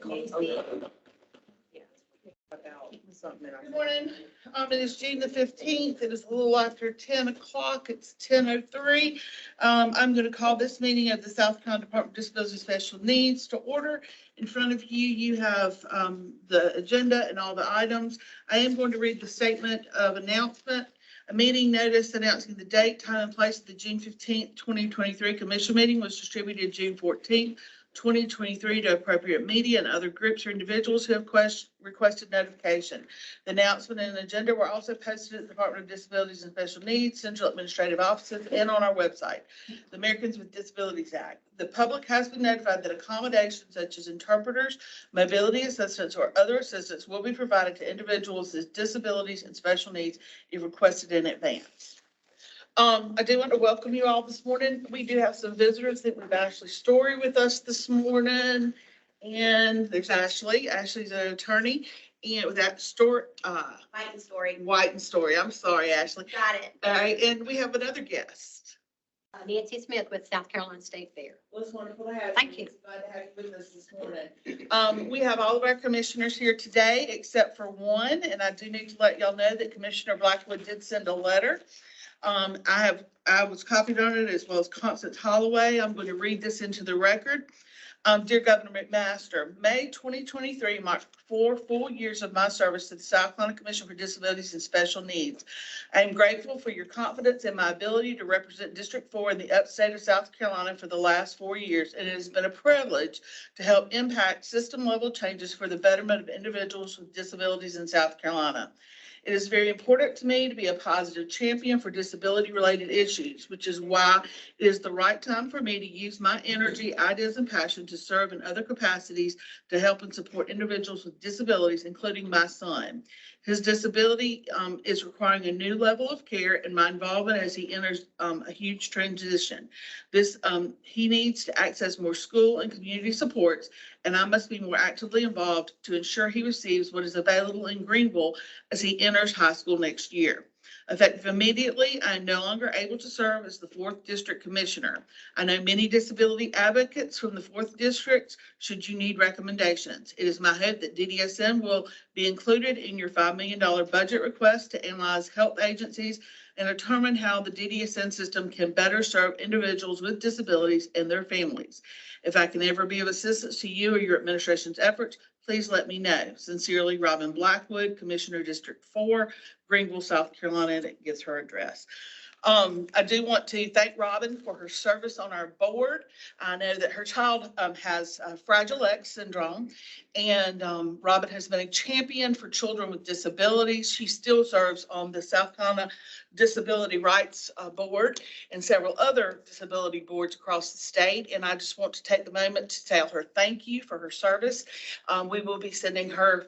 Oh, yeah. Good morning. It is June the 15th. It is a little after 10 o'clock. It's 10:03. I'm going to call this meeting of the South Carolina Department of Disabilities and Special Needs to order. In front of you, you have the agenda and all the items. I am going to read the statement of announcement. A meeting notice announcing the date, time, and place of the June 15th, 2023 commission meeting was distributed June 14th, 2023 to appropriate media and other groups or individuals who have requested notification. The announcement and agenda were also posted at the Department of Disabilities and Special Needs, Central Administrative Offices, and on our website, the Americans with Disabilities Act. The public has been notified that accommodations such as interpreters, mobility assistance, or other assistance will be provided to individuals with disabilities and special needs if requested in advance. I do want to welcome you all this morning. We do have some visitors. I think we have Ashley Story with us this morning. And there's Ashley. Ashley's an attorney. And with that White and Story. I'm sorry, Ashley. Got it. All right. And we have another guest. Nancy Smith with South Carolina State Fair. Well, it's wonderful to have you. Thank you. It's glad to have you with us this morning. We have all of our commissioners here today except for one. And I do need to let y'all know that Commissioner Blackwood did send a letter. I was copied on it as well as Constance Holloway. I'm going to read this into the record. Dear Governor McMaster, May 2023 marked 4 full years of my service to the South Carolina Commission for Disabilities and Special Needs. I am grateful for your confidence in my ability to represent District 4 in the upstate of South Carolina for the last 4 years, and it has been a privilege to help impact system-level changes for the betterment of individuals with disabilities in South Carolina. It is very important to me to be a positive champion for disability-related issues, which is why it is the right time for me to use my energy, ideas, and passion to serve in other capacities to help and support individuals with disabilities, including my son. His disability is requiring a new level of care, and my involvement as he enters a huge transition. He needs to access more school and community supports, and I must be more actively involved to ensure he receives what is available in Greenville as he enters high school next year. Effective immediately, I am no longer able to serve as the 4th District Commissioner. I know many disability advocates from the 4th District should you need recommendations. It is my hope that DDSN will be included in your $5 million budget request to analyze health agencies and determine how the DDSN system can better serve individuals with disabilities and their families. If I can ever be of assistance to you or your administration's efforts, please let me know. Sincerely, Robin Blackwood, Commissioner, District 4, Greenville, South Carolina, and it gives her address. I do want to thank Robin for her service on our board. I know that her child has Fragile X syndrome, and Robin has been a champion for children with disabilities. She still serves on the South Carolina Disability Rights Board and several other disability boards across the state. And I just want to take the moment to tell her thank you for her service. We will be sending her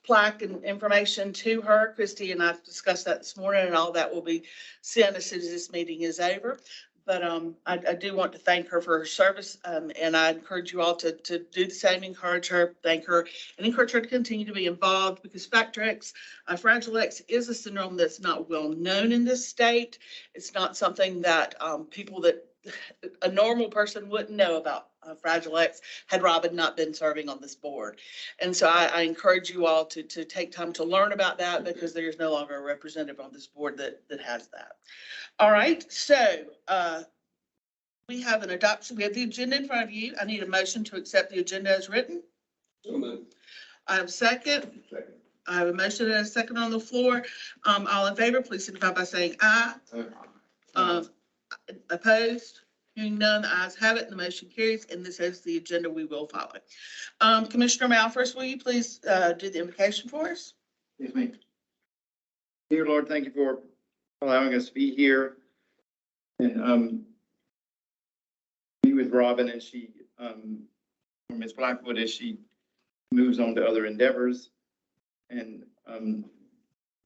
plaque and information to her. Christy and I discussed that this morning, and all that will be sent as soon as this meeting is over. But I do want to thank her for her service, and I encourage you all to do the same, encourage her, thank her, and encourage her to continue to be involved, because Fragile X is a syndrome that's not well known in this state. It's not something that a normal person wouldn't know about. Fragile X had Robin not been serving on this board. And so I encourage you all to take time to learn about that, because there is no longer a representative on this board that has that. All right, so we have an adoption. We have the agenda in front of you. I need a motion to accept the agenda as written. I have a second. I have a motion and a second on the floor. All in favor, please signify by saying aye. Opposed? Hearing none, the ayes have it, and the motion carries, and this is the agenda we will follow. Commissioner Malfors, will you please do the invocation for us? Yes, ma'am. Dear Lord, thank you for allowing us to be here and be with Robin as she, or Ms. Blackwood, as she moves on to other endeavors. And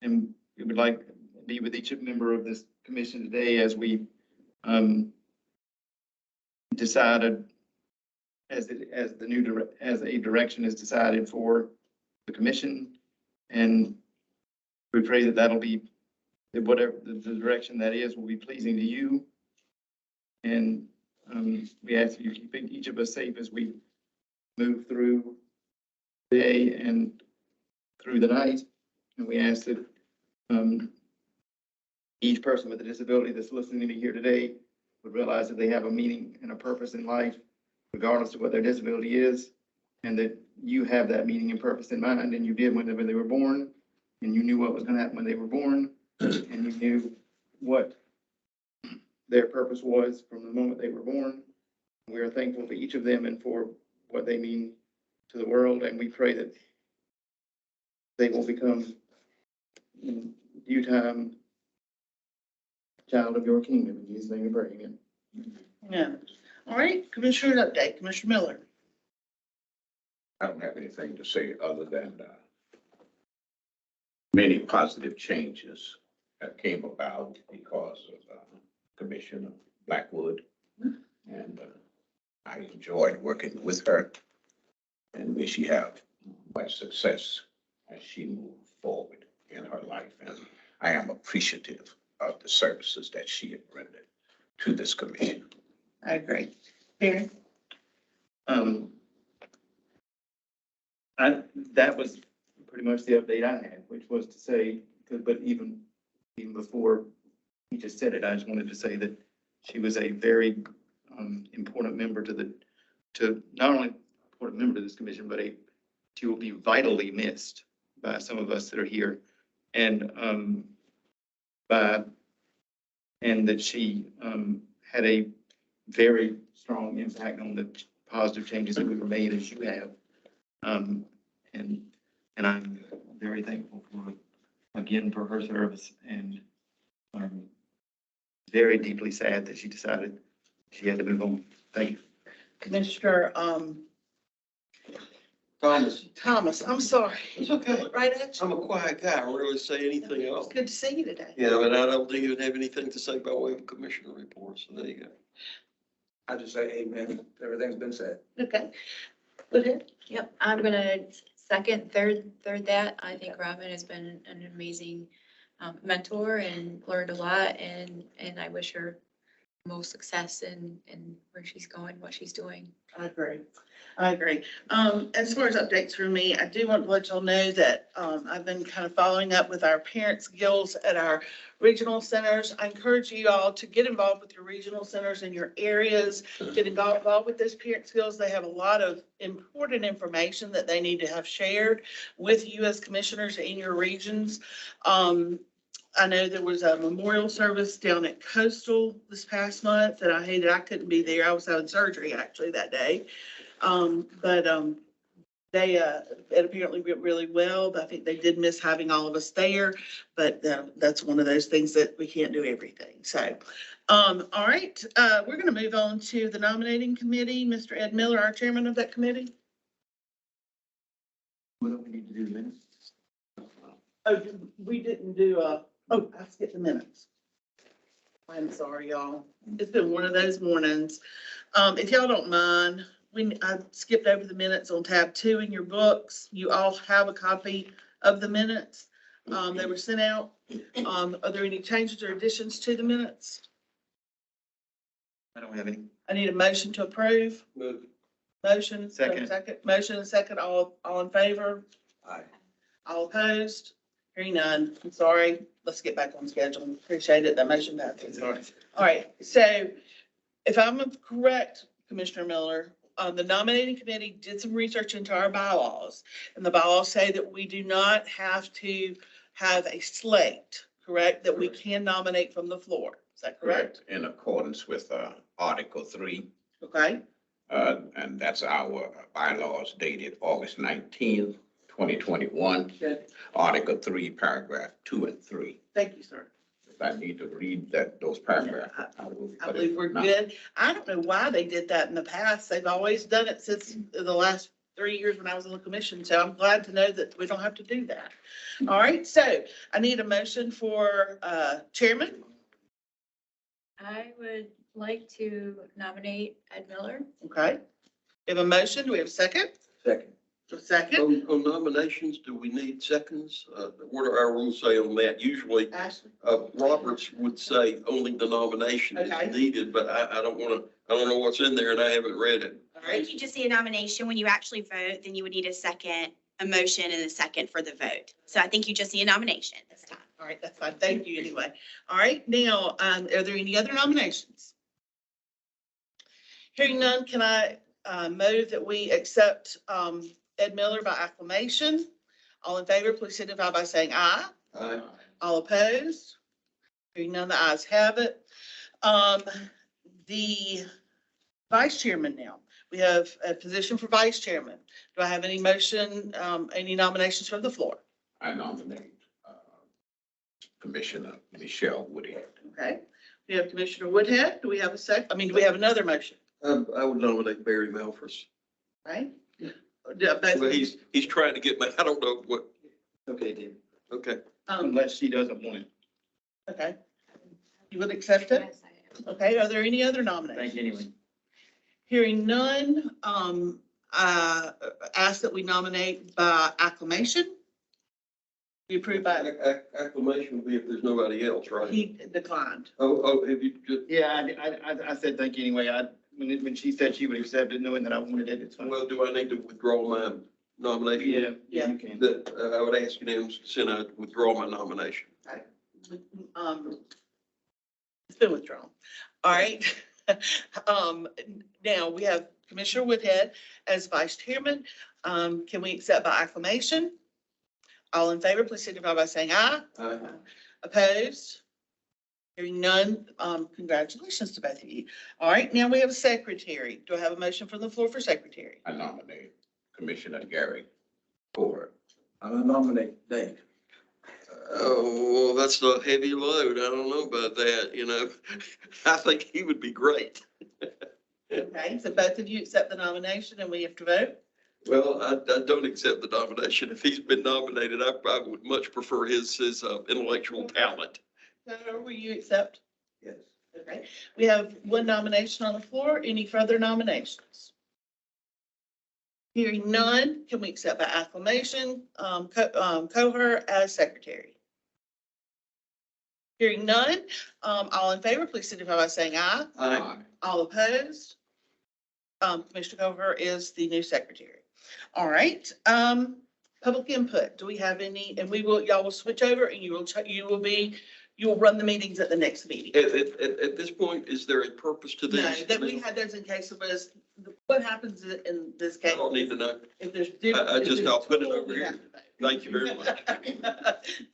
we would like to be with each member of this commission today as we decided as a direction is decided for the commission, and we pray that that'll be whatever the direction that is will be pleasing to you, and we ask that you keep each of us safe as we move through day and through the night. And we ask that each person with a disability that's listening to me here today would realize that they have a meaning and a purpose in life, regardless of what their disability is, and that you have that meaning and purpose in mind, and you did when they were born, and you knew what was going to happen when they were born, and you knew what their purpose was from the moment they were born. We are thankful for each of them and for what they mean to the world, and we pray that they will become, in due time, child of your kingdom. In Jesus' name we pray, amen. Yeah. All right, Commissioner's update, Commissioner Miller. I don't have anything to say other than many positive changes that came about because of Commissioner Blackwood. And I enjoyed working with her and may she have much success as she moves forward in her life. And I am appreciative of the services that she had rendered to this commission. I agree. Barry? That was pretty much the update I had, which was to say, but even before he just said it, I just wanted to say that she was a very important member to not only important member to this commission, but she will be vitally missed by some of us that are here, and that she had a very strong impact on the positive changes that we were made, as you have. And I'm very thankful for her service, and very deeply sad that she decided she had to move on. Thank you. Commissioner, Thomas, I'm sorry. It's okay. Right at I'm you. a quiet guy. I don't really say anything It's else. good to see you today. Yeah, but I don't even have anything to say by way of commissioner reports. So there you go. I just say amen. Everything's been said. Okay. Go ahead. Yep, I'm gonna second, third that. I think Robin has been an amazing mentor and learned a lot, and I wish her most success in where she's going, what she's doing. I agree. I agree. As far as updates for me, I do want to let y'all know that, I've been kind of following up with our parents guilds at our regional centers. I encourage you all to get involved with your regional centers in your areas, get involved with those parents guilds. They have a lot of important information that they need to have shared with you as commissioners in your regions. I know there was a memorial service down at Coastal this past month that I hated. I couldn't be there. I was having surgery actually that day. They, it apparently went really well. I think they did miss having all of us there, but that's one of those things that we can't do everything. So, all right, we're going to move on to the nominating committee. Mr. Ed Miller, our chairman of that committee. What do we need to do minutes? Oh, we didn't do, I skipped the minutes. I'm sorry, y'all. It's been one of those mornings. If y'all don't mind, I skipped over the minutes on tab 2 in your books. You all have a copy of the minutes. They were sent out. Are there any changes or additions to the minutes? I don't have any. I need a motion to approve. Move. Motion. Second. Motion and second. All in favor? Aye. All opposed? Hearing none. I'm sorry. Let's get back on schedule. Appreciate it. That motion passes. All right. So if I'm correct, Commissioner Miller, the nominating committee did some research into our bylaws, and the bylaws say that we do not have to have a slate, correct? That we can nominate from the floor. Is that correct? In accordance with Article 3, Okay. and that's our bylaws dated August 19th, 2021. Good. Article 3, paragraph 2 and 3. Thank you, sir. If I need to read those paragraphs, I will. I believe we're good. I don't know why they did that in the past. They've always done it since the last 3 years when I was on the commission. So I'm glad to know that we don't have to do that. All right. So I need a motion for chairman. I would like to nominate Ed Miller. Okay. We have a motion. Do we have a second? Second. A second. On nominations, do we need seconds? What do our rules say on that? Usually, Ashley. Roberts would say only the nomination Okay. is needed, but I don't know what's in there and I haven't read it. All If right. you just see a nomination, when you actually vote, then you would need a second a motion and a second for the vote. So I think you just need a nomination this time. All right, that's fine. Thank you anyway. All right, now, are there any other nominations? Hearing none, can I move that we accept Ed Miller by acclamation? All in favor, please signify by saying aye. Aye. All opposed? Hearing none, the ayes have it. The vice chairman now. We have a position for vice chairman. Do I have any motion, any nominations from the floor? I nominate Commissioner Michelle Woodhead. Okay, we have Commissioner Woodhead. Do we have a do we have another motion? I would nominate Barry Malphus. Right? Yeah, both- Well, he's trying to get me, I don't know what, Okay, Dave, okay. unless she doesn't want it. Okay. You would accept it? Okay, are there any other Thank nominations? you anyway. Hearing none, I ask that we nominate by acclamation. We approve by, Acclamation would be if there's nobody else, right? he declined. Oh, have you just, Yeah, I said thank you anyway. When she said she would accept it, knowing that I wanted it, it's fine. well, do I need to withdraw my nomination? Yeah, you can. That, I would ask unanimous consent, I withdraw my nomination. It's been withdrawn. All right. Now we have Commissioner Woodhead as vice chairman. Can we accept by acclamation? All in favor, please signify by saying aye. Aye. Opposed? Hearing none, congratulations to both of you. All right, now we have a secretary. Do I have a motion from the floor for secretary? I nominate Commissioner Gary Ford. I nominate Dave. Oh, well, that's a heavy load. I don't know about that, you know. I think he would be great. Okay, so both of you accept the nomination and we have to vote? Well, I don't accept the nomination. If he's been nominated, I would much prefer his intellectual talent. So will you accept? Yes. Okay, we have one nomination on the floor. Any further nominations? Hearing none, can we accept by acclamation, Coher as secretary? Hearing none, all in favor, please signify by saying aye. Aye. All opposed? Commissioner Coher is the new secretary. All right, public input. Do we have any? And y'all will switch over and you will run the meetings at the next meeting. At this point, is there a purpose to No, this? that we had those in case it was, what happens in this I case? don't need to know. If there's. I'll put it over we here. have to vote. Thank you very much.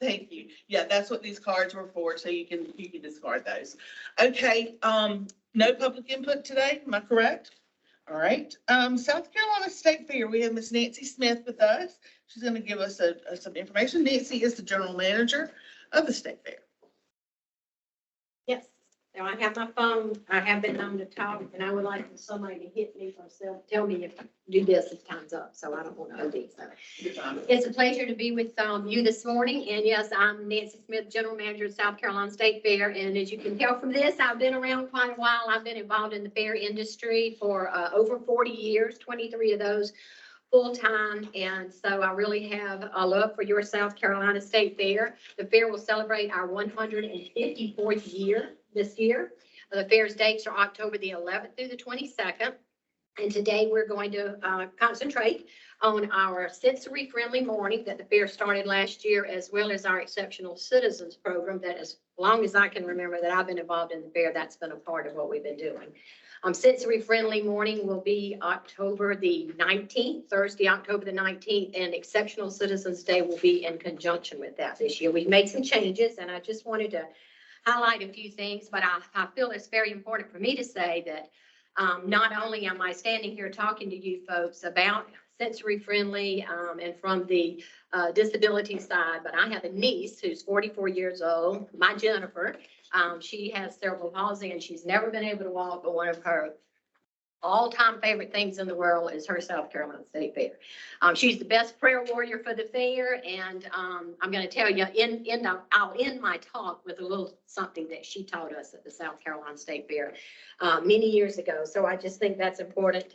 Thank you. Yeah, that's what these cards were for, so you can discard those. Okay, no public input today, am I correct? All right, South Carolina State Fair, we have Miss Nancy Smith with us. She's gonna give us some information. Nancy is the general manager of the State Fair. Yes, so I have my phone, I have been known to talk, and I would like for somebody to hit me or tell me if do this if time's up, so I don't want to OD. So it's a pleasure to be with you this morning, and yes, I'm Nancy Smith, General Manager of South Carolina State Fair, and as you can tell from this, I've been around quite a while. I've been involved in the fair industry for over 40 years, 23 of those full-time, and so I really have a love for your South Carolina State Fair. The fair will celebrate our 154th year this year. The fair's dates are October the 11th through the 22nd. And today we're going to concentrate on our sensory-friendly morning that the fair started last year, as well as our Exceptional Citizens Program that, as long as I can remember that I've been involved in the fair, that's been a part of what we've been doing. Sensory-friendly morning will be October the 19th, Thursday, October the 19th, and Exceptional Citizens Day will be in conjunction with that this year. We've made some changes, and I just wanted to highlight a few things, but I feel it's very important for me to say that not only am I standing here talking to you folks about sensory-friendly and from the disability side, but I have a niece who's 44 years old, my Jennifer. She has cerebral palsy and she's never been able to walk, but one of her all-time favorite things in the world is her South Carolina State Fair. She's the best prayer warrior for the fair, and I'm going to tell you, I'll end my talk with a little something that she taught us at the South Carolina State Fair many years ago. So I just think that's important.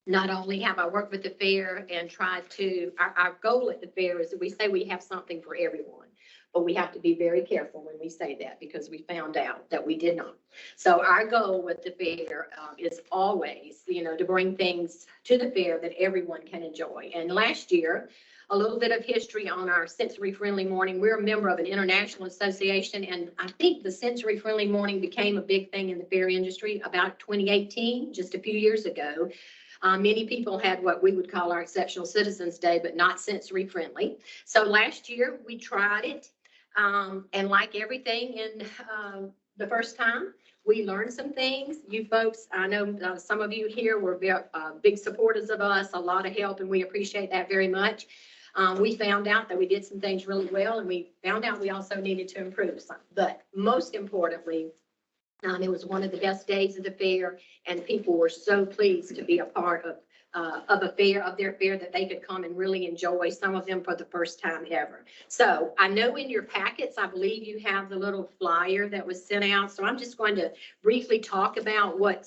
Not only have I worked with the fair and tried to, our goal at the fair is that we say we have something for everyone. but we have to be very careful when we say that because we found out that we did not. So our goal with the fair is always, to bring things to the fair that everyone can enjoy. And last year, a little bit of history on our sensory friendly morning. We're a member of an international association, and I think the sensory friendly morning became a big thing in the fair industry about 2018, just a few years ago. Many people had what we would call our Exceptional Citizens Day, but not sensory friendly. So last year we tried it. And like everything in the first time, we learned some things. You folks, I know some of you here were big supporters of us, a lot of help, and we appreciate that very much. We found out that we did some things really well, and we found out we also needed to improve some. But most importantly, it was one of the best days of the fair, and people were so pleased to be a part of their fair that they could come and really enjoy, some of them for the first time ever. So I know in your packets, I believe you have the little flyer that was sent out. So I'm just going to briefly talk about what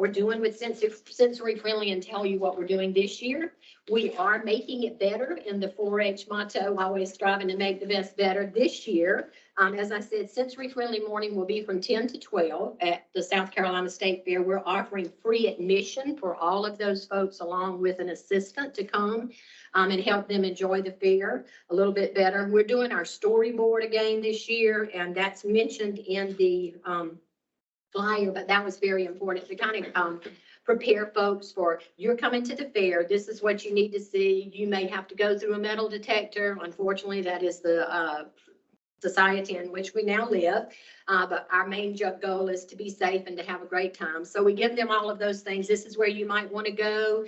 we're doing with sensory friendly and tell you what we're doing this year. We are making it better in the 4-H motto, always striving to make the best better. This year, as I said, sensory friendly morning will be from 10 to 12 at the South Carolina State Fair. We're offering free admission for all of those folks, along with an assistant to come and help them enjoy the fair a little bit better. We're doing our storyboard again this year, and that's mentioned in the flyer, but that was very important to kind of prepare folks for, you're coming to the fair, this is what you need to see. You may have to go through a metal detector. Unfortunately, that is the society in which we now live. But our main goal is to be safe and to have a great time. So we give them all of those things. This is where you might want to go.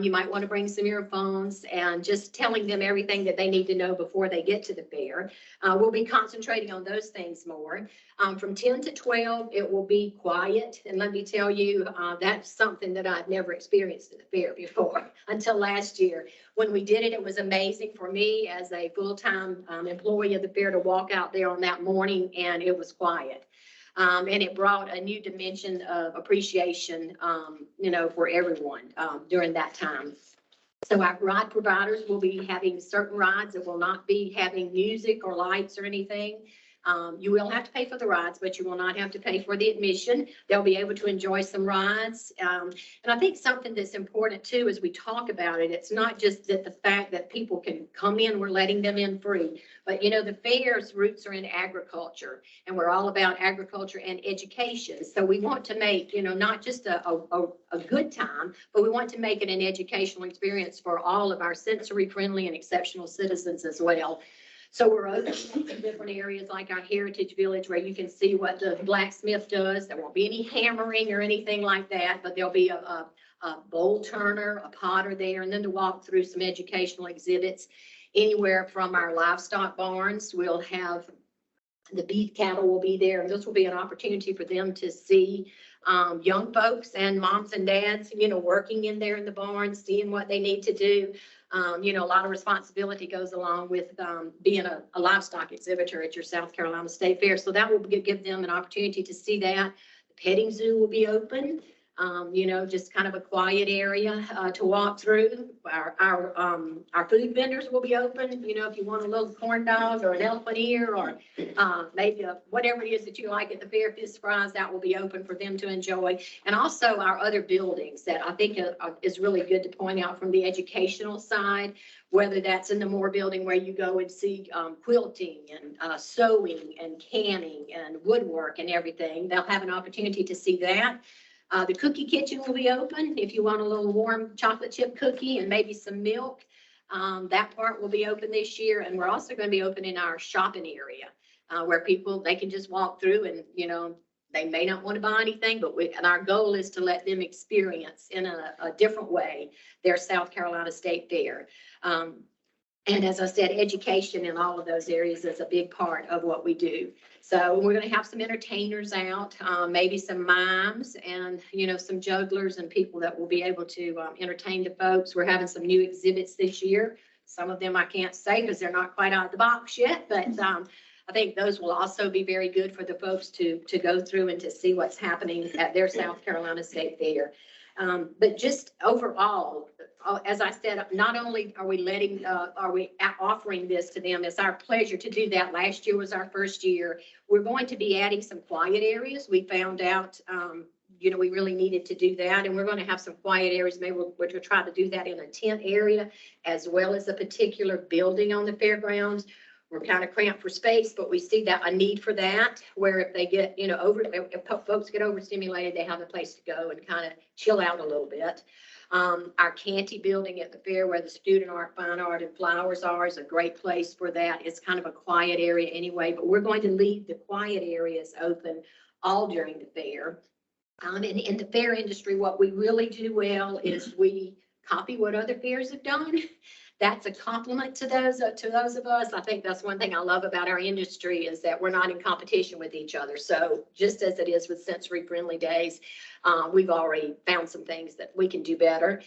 You might want to bring some earphones, and just telling them everything that they need to know before they get to the fair. We'll be concentrating on those things more. From 10 to 12, it will be quiet. And let me tell you, that's something that I've never experienced at the fair before until last year. When we did it, it was amazing for me as a full-time employee of the fair to walk out there on that morning, and it was quiet. And it brought a new dimension of appreciation, for everyone during that time. So our ride providers will be having certain rides that will not be having music or lights or anything. You will have to pay for the rides, but you will not have to pay for the admission. They'll be able to enjoy some rides. And I think something that's important too, as we talk about it, it's not just that the fact that people can come in, we're letting them in free, but the fair's roots are in agriculture, and we're all about agriculture and education. So we want to make, not just a good time, but we want to make it an educational experience for all of our sensory friendly and exceptional citizens as well. So we're open in different areas like our Heritage Village, where you can see what the blacksmith does. There won't be any hammering or anything like that, but there'll be a bowl turner, a potter there, and then to walk through some educational exhibits. Anywhere from our livestock barns, we'll have the beef cattle will be there, and this will be an opportunity for them to see young folks and moms and dads, working in there in the barns, seeing what they need to do. A lot of responsibility goes along with being a livestock exhibitor at your South Carolina State Fair. So that will give them an opportunity to see that. The petting zoo will be open. Just kind of a quiet area to walk through. Our food vendors will be open. If you want a little corn dog or an elephant ear or maybe whatever it is that you like at the fair, fish fries, that will be open for them to enjoy. And also our other buildings that I think is really good to point out from the educational side, whether that's in the Moore building where you go and see quilting and sewing and canning and woodwork and everything. They'll have an opportunity to see that. The cookie kitchen will be open if you want a little warm chocolate chip cookie and maybe some milk. That part will be open this year. And we're also going to be opening our shopping area where they can just walk through and, they may not want to buy anything, but and our goal is to let them experience in a different way their South Carolina State Fair. And as I said, education in all of those areas is a big part of what we do. So we're going to have some entertainers out, maybe some mimes and, some jugglers and people that will be able to entertain the folks. We're having some new exhibits this year. Some of them I can't say because they're not quite out of the box yet, but I think those will also be very good for the folks to go through and to see what's happening at their South Carolina State Fair. But just overall, as I said, not only are we offering this to them, it's our pleasure to do that. Last year was our first year. We're going to be adding some quiet areas. We found out, we really needed to do that, and we're going to have some quiet areas. Maybe we'll try to do that in a tent area as well as a particular building on the fairgrounds. We're kind of cramped for space, but we see that a need for that, where if they get, if folks get overstimulated, they have a place to go and kind of chill out a little bit. Our Canty building at the fair where the student art, fine art, and flowers are is a great place for that. It's kind of a quiet area anyway, but we're going to leave the quiet areas open all during the fair. And in the fair industry, what we really do well is we copy what other fairs have done. That's a compliment to those of us. I think that's one thing I love about our industry is that we're not in competition with each other. So just as it is with sensory friendly days, we've already found some things that we can do better.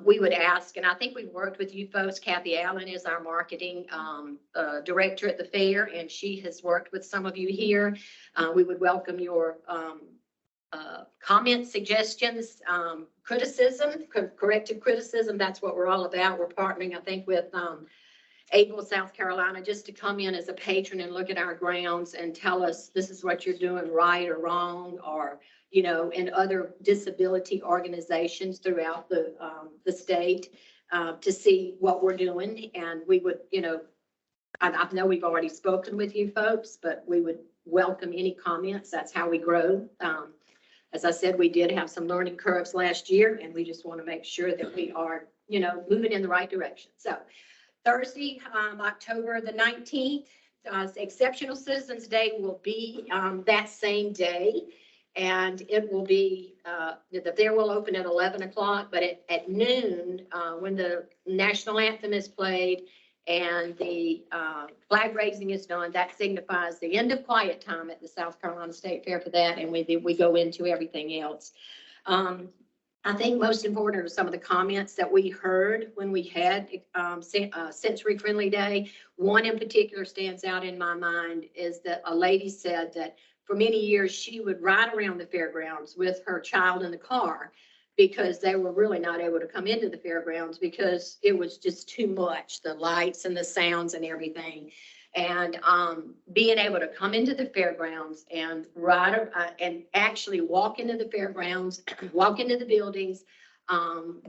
We would ask, and I think we've worked with you folks. Kathy Allen is our marketing director at the fair, and she has worked with some of you here. We would welcome your comments, suggestions, criticism, corrective criticism. That's what we're all about. We're partnering, I think, with Able, South Carolina, just to come in as a patron and look at our grounds and tell us this is what you're doing right or wrong, or, and other disability organizations throughout the state to see what we're doing. And we would, I know we've already spoken with you folks, but we would welcome any comments. That's how we grow. As I said, we did have some learning curves last year, and we just want to make sure that we are, moving in the right direction. So Thursday, October the 19th, Exceptional Citizens Day will be that same day. And it will be, the fair will open at 11 o'clock, but at noon, when the national anthem is played and the flag raising is done, that signifies the end of quiet time at the South Carolina State Fair for that, and we go into everything else. I think most important are some of the comments that we heard when we had Sensory Friendly Day. One in particular stands out in my mind is that a lady said that for many years she would ride around the fairgrounds with her child in the car because they were really not able to come into the fairgrounds because it was just too much, the lights and the sounds and everything. And being able to come into the fairgrounds and ride and actually walk into the fairgrounds, walk into the buildings, and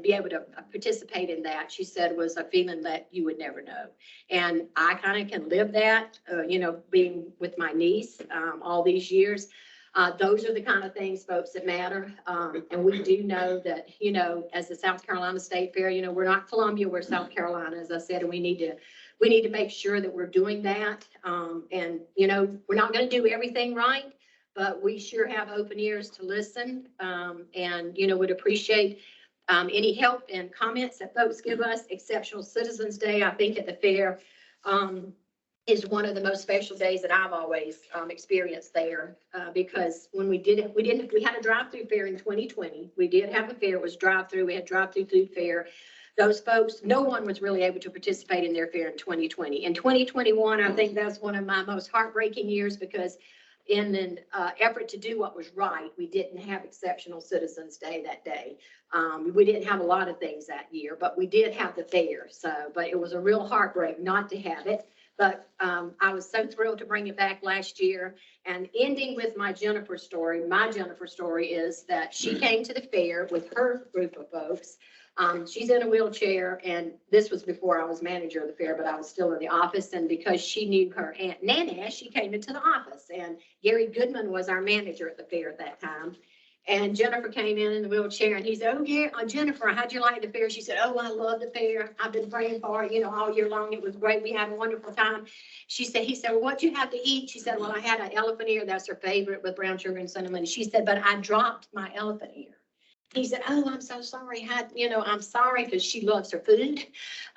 be able to participate in that, she said, was a feeling that you would never know. And I kind of can live that, being with my niece all these years. Those are the kind of things, folks, that matter. And we do know that, as the South Carolina State Fair, we're not Columbia, we're South Carolina, as I said, and we need to make sure that we're doing that. And, we're not going to do everything right, but we sure have open ears to listen, and, would appreciate any help and comments that folks give us. Exceptional Citizens Day, I think, at the fair is one of the most special days that I've always experienced there, because when we had a drive-through fair in 2020. We did have a fair, it was drive-through, we had drive-through food fair. Those folks, no one was really able to participate in their fair in 2020. In 2021, I think that's one of my most heartbreaking years because in an effort to do what was right, we didn't have Exceptional Citizens Day that day. We didn't have a lot of things that year, but we did have the fair. But it was a real heartbreak not to have it. But I was so thrilled to bring it back last year. And ending with my Jennifer story is that she came to the fair with her group of folks. She's in a wheelchair, and this was before I was manager of the fair, but I was still in the office. And because she knew her Aunt Nana, she came into the office, and Gary Goodman was our manager at the fair at that time. And Jennifer came in the wheelchair, and he said, "Oh, yeah, Jennifer, how'd you like the fair?" She said, "Oh, I love the fair. I've been praying for it, all year long. It was great. We had a wonderful time." He said, "Well, what'd you have to eat?" She said, "Well, I had an elephant ear. That's her favorite with brown sugar and cinnamon." She said, "But I dropped my elephant ear." He said, "Oh, I'm so sorry. I'm sorry," because she loves her food.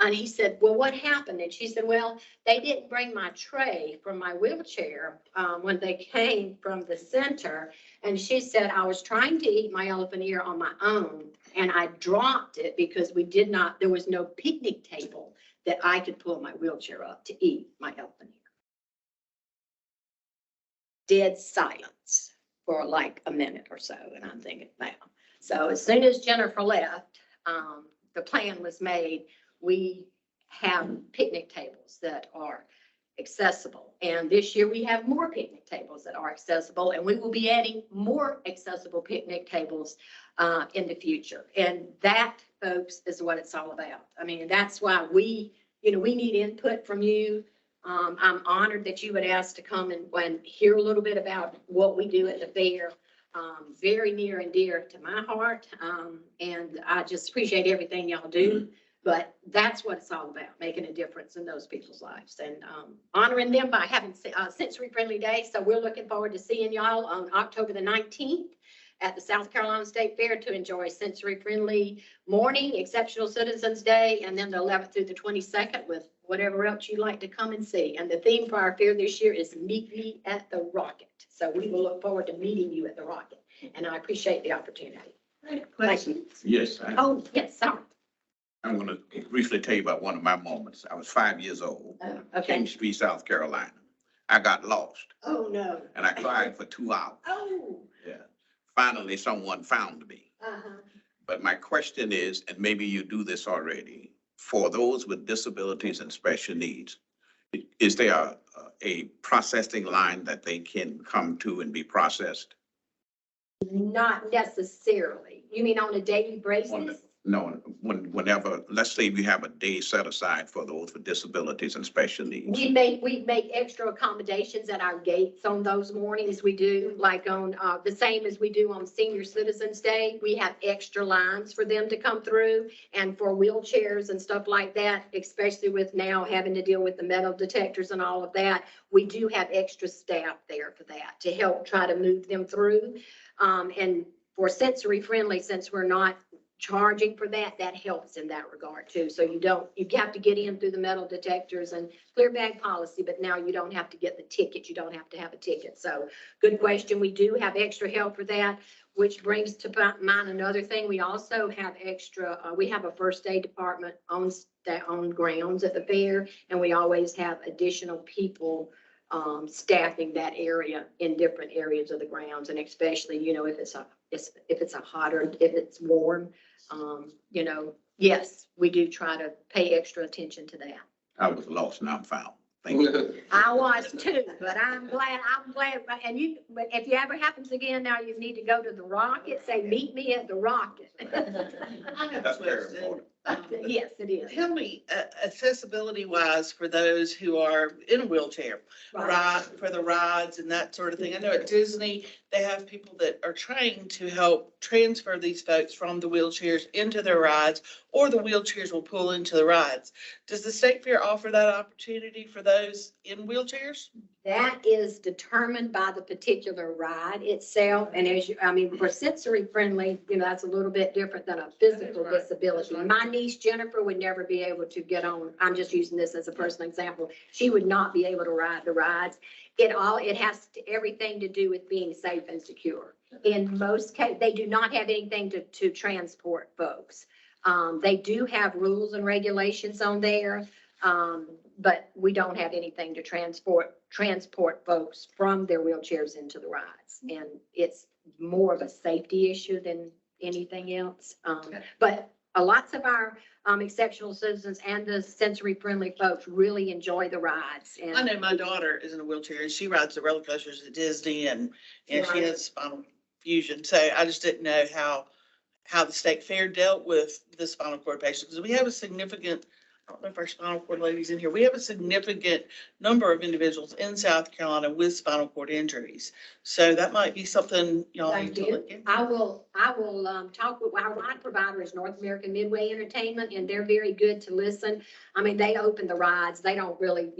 And he said, "Well, what happened?" And she said, "Well, they didn't bring my tray from my wheelchair when they came from the center." And she said, "I was trying to eat my elephant ear on my own, and I dropped it because there was no picnic table that I could pull my wheelchair up to eat my elephant ear." Dead silence for like a minute or so. And I'm thinking, wow. So as soon as Jennifer left, the plan was made, we have picnic tables that are accessible. And this year we have more picnic tables that are accessible, and we will be adding more accessible picnic tables in the future. And that, folks, is what it's all about. I mean, that's why we need input from you. I'm honored that you would ask to come and hear a little bit about what we do at the fair. Very near and dear to my heart. And I just appreciate everything y'all do. But that's what it's all about, making a difference in those people's lives and honoring them by having Sensory Friendly Day. So we're looking forward to seeing y'all on October the 19th at the South Carolina State Fair to enjoy Sensory Friendly Morning, Exceptional Citizens Day, and then the 11th through the 22nd with whatever else you'd like to come and see. And the theme for our fair this year is Meet Me at the Rocket. So we will look forward to meeting you at the Rocket. And I appreciate the opportunity. Thank you. Yes, Oh, yes, sorry. I'm going to briefly tell you about one of my moments. I was 5 years old, Okay. King Street, South Carolina. I got lost Oh, no. and I cried for 2 hours. Oh. Yeah. Finally, someone found me. Uh-huh. But my question is, and maybe you do this already, for those with disabilities and special needs, is there a processing line that they can come to and be processed? Not necessarily. You mean on a daily basis? No, whenever, let's say we have a day set aside for those with disabilities and special needs. We make extra accommodations at our gates on those mornings. We do, like on the same as we do on Senior Citizens Day. We have extra lines for them to come through, and for wheelchairs and stuff like that, especially with now having to deal with the metal detectors and all of that. We do have extra staff there for that to help try to move them through. And for Sensory Friendly, since we're not charging for that, that helps in that regard too. So you have to get in through the metal detectors and clear bag policy, but now you don't have to get the ticket. You don't have to have a ticket. So good question. We do have extra help for that, which brings to mind another thing. We also have extra, we have a first aid department on grounds at the fair, and we always have additional people staffing that area in different areas of the grounds, and especially, if it's a hotter, if it's warm, yes, we do try to pay extra attention to that. I was lost, now I'm found. Thank you. I was too, but I'm glad, but if it ever happens again, now you need to go to the Rocket, say, meet me at the Rocket. That's very important. Yes, it is. Tell me, accessibility wise for those who are in a wheelchair, Right. for the rides and that sort of thing. I know at Disney, they have people that are trying to help transfer these folks from the wheelchairs into their rides, or the wheelchairs will pull into the rides. Does the state fair offer that opportunity for those in wheelchairs? That is determined by the particular ride itself. And for sensory friendly, that's a little bit different than a physical disability. My niece Jennifer would never be able to get on. I'm just using this as a personal example. She would not be able to ride the rides. It has everything to do with being safe and secure. In most cases, they do not have anything to transport folks. They do have rules and regulations on there. But we don't have anything to transport folks from their wheelchairs into the rides. And it's more of a safety issue than anything else. But lots of our exceptional citizens and the sensory friendly folks really enjoy the rides. And I know my daughter is in a wheelchair and she rides the roller coasters at Disney, and she has spinal fusion. So I just didn't know how the state fair dealt with the spinal cord patients, because we have a significant, I don't know if our spinal cord ladies in here, we have a significant number of individuals in South Carolina with spinal cord injuries. So that might be something y'all need to look into. I will talk with our ride provider is North American Midway Entertainment, and they're very good to listen. I mean, they open the rides. They don't really,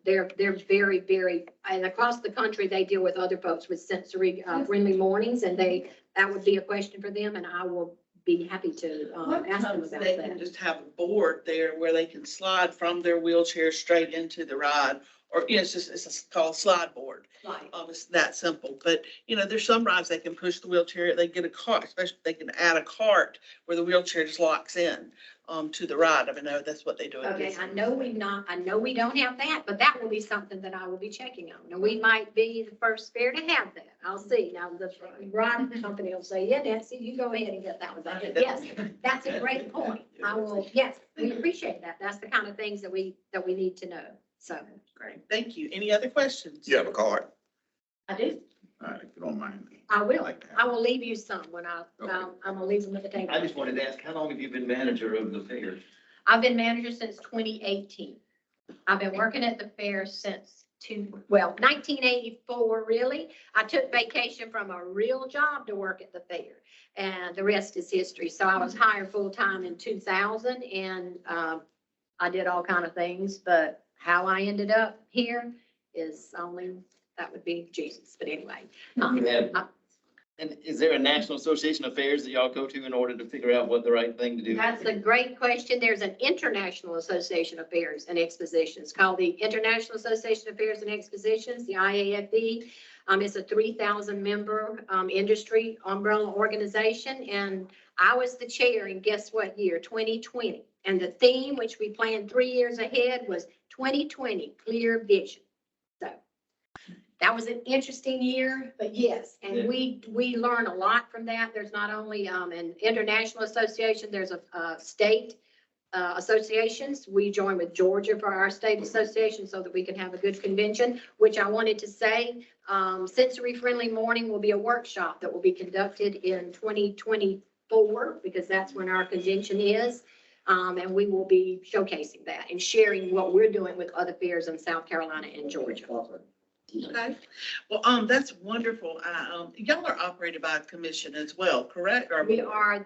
they're very, very, and across the country, they deal with other folks with sensory friendly mornings, and that would be a question for them, and I will be happy to ask them about They can just have a board there where they can slide from their wheelchair straight into the ride, or, it's called slide board. Right. It's that simple, but, there's some rides they can push the wheelchair, they get a cart, especially they can add a cart where the wheelchair just locks in. to the right. I know that's what they do. at Okay, Disney. I know we don't have that, but that will be something that I will be checking on. And we might be the first fair to have that. I'll see. Now, the ride company will say, yeah, Nancy, you go ahead and get that one. But yes, that's a great point. I will, yes, we appreciate that. That's the kind of things that we need to know. So. Great, thank you. Any other questions? You have a card? I do. All right, if you don't mind. I will. Like that. I will leave you some when Okay. I'm gonna leave them at the table. I just wanted to ask, how long have you been manager of the fair? I've been manager since 2018. I've been working at the fair since 1984, really. I took vacation from a real job to work at the fair, and the rest is history. So I was hired full-time in 2000, and I did all kind of things, but how I ended up here is only, that would be Jesus. But anyway. You have- And is there a National Association of Fairs that y'all go to in order to figure out what the right thing to do? That's a great question. There's an International Association of Fairs and Expositions called the International Association of Fairs and Expositions, the IAFE. It's a 3,000 member industry umbrella organization, and I was the chair in guess what year? 2020. And the theme, which we planned 3 years ahead, was 2020 Clear Vision. So that was an interesting year, but yes, and Yeah. we learn a lot from that. There's not only an international association, there's a state associations. We join with Georgia for our state association so that we can have a good convention, which I wanted to say, sensory friendly morning will be a workshop that will be conducted in 2024, because that's when our convention is. And we will be showcasing that and sharing what we're doing with other fairs in South Carolina and Georgia. Okay, well, that's wonderful. Y'all are operated by a commission as well, correct? Or- We are a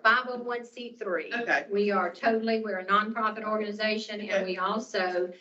501c3. Okay. We're a nonprofit organization, and we also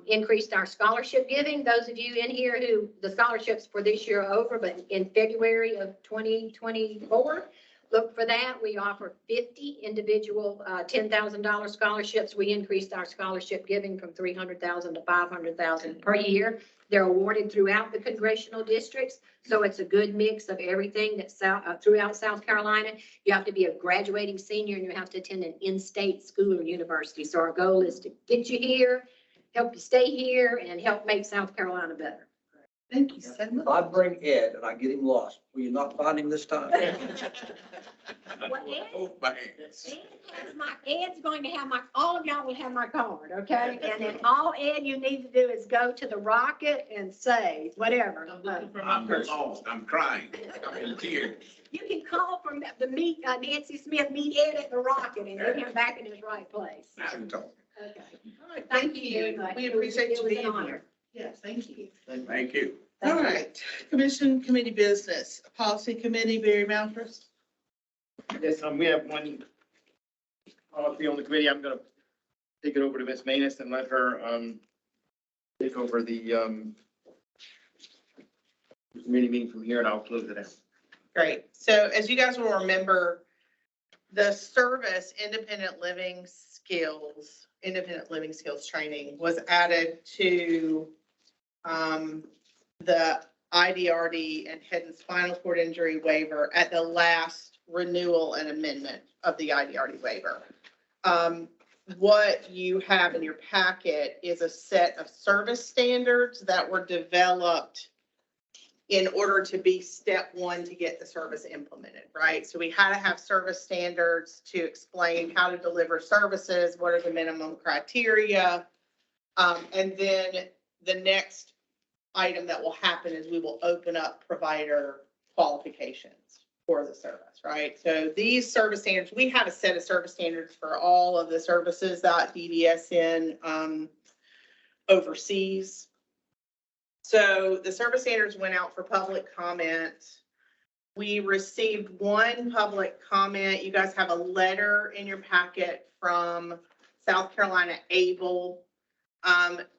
increased our scholarship giving. Those of you in here who, the scholarships for this year are over, but in February of 2024, look for that. We offer 50 individual $10,000 scholarships. We increased our scholarship giving from $300,000 to $500,000 per year. They're awarded throughout the congressional districts, so it's a good mix of everything that's throughout South Carolina. You have to be a graduating senior, and you have to attend an in-state school or university. So our goal is to get you here, help you stay here, and help make South Carolina better. Thank you so If much. I bring Ed and I get him lost, will you not find him this time? Well, Ed, Hold my hands. Ed's going to have all of y'all will have my card, okay? And then all Ed, you need to do is go to the Rocket and say whatever. I'm looking for my I'm purse. lost. I'm crying. I'm in tears. You can call from the meet, Nancy Smith, meet Ed at the Rocket and get him back in his right place. Now you're talking. Okay. All right, Thank thank you very you. much. We It was- appreciate it you was an being honor. here. Yes, thank you. Thank you. All right, commission committee business, policy committee, Barry Malthus. Yes, we have one policy on the committee. I'm gonna take it over to Ms. Manus and let her, take over the, committee meeting from here, and I'll close it out. Great. So as you guys will remember, the service independent living skills training was added to the IDRD and head and spinal cord injury waiver at the last renewal and amendment of the IDRD waiver. What you have in your packet is a set of service standards that were developed in order to be step one to get the service implemented, right? So we had to have service standards to explain how to deliver services, what are the minimum criteria. And then the next item that will happen is we will open up provider qualifications for the service, right? So these service standards, we have a set of service standards for all of the services that DDSN oversees. So the service standards went out for public comment. We received one public comment. You guys have a letter in your packet from South Carolina ABLE.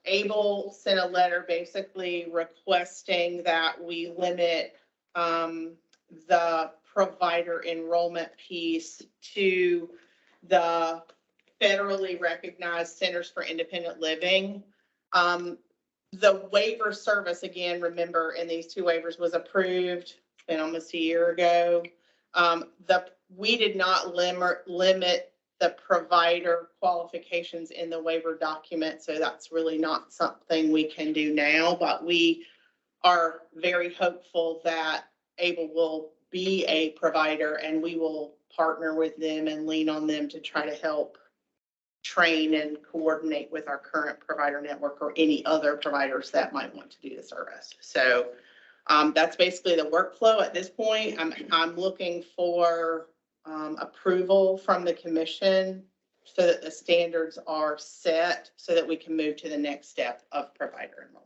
ABLE sent a letter basically requesting that we limit the provider enrollment piece to the federally recognized Centers for Independent Living. The waiver service, again, remember in these two waivers was approved, it's been almost a year ago. We did not limit the provider qualifications in the waiver document, so that's really not something we can do now, but we are very hopeful that Able will be a provider and we will partner with them and lean on them to try to help train and coordinate with our current provider network or any other providers that might want to do the service. So that's basically the workflow at this point. I'm looking for approval from the commission so that the standards are set so that we can move to the next step of provider enrollment.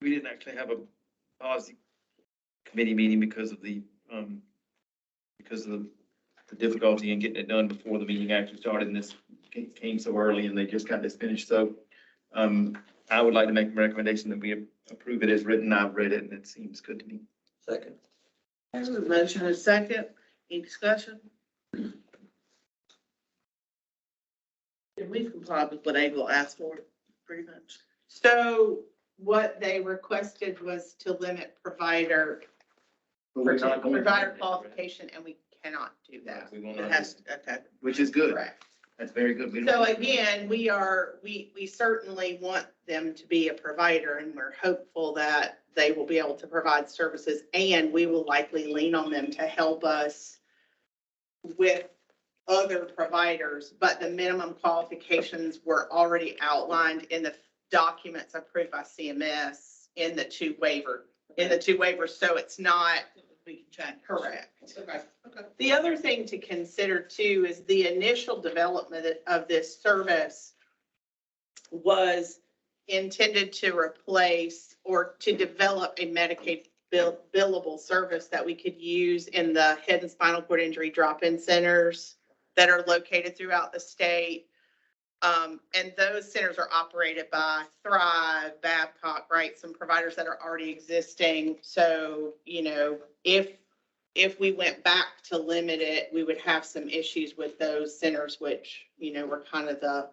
We didn't actually have a policy committee meeting because of the difficulty in getting it done before the meeting actually started, and this came so early and they just got this finished. So, I would like to make a recommendation that we approve it as written. I've read it and it seems good to me. Second. There's a motion and a second. Any discussion? And we've complied with what Able asked for, pretty much. So what they requested was to limit provider qualification, and we cannot do that. We will It not. has, okay, Which is good. correct. That's very good. We So don't- again, we certainly want them to be a provider, and we're hopeful that they will be able to provide services, and we will likely lean on them to help us with other providers, but the minimum qualifications were already outlined in the documents approved by CMS in the two waivers, so it's not. We can check. Correct. Okay. The other thing to consider too is the initial development of this service was intended to replace or to develop a Medicaid billable service that we could use in the head and spinal cord injury drop-in centers that are located throughout the state. And those centers are operated by Thrive, Babcock, right? Some providers that are already existing. So, if we went back to limit it, we would have some issues with those centers, which, were kind of the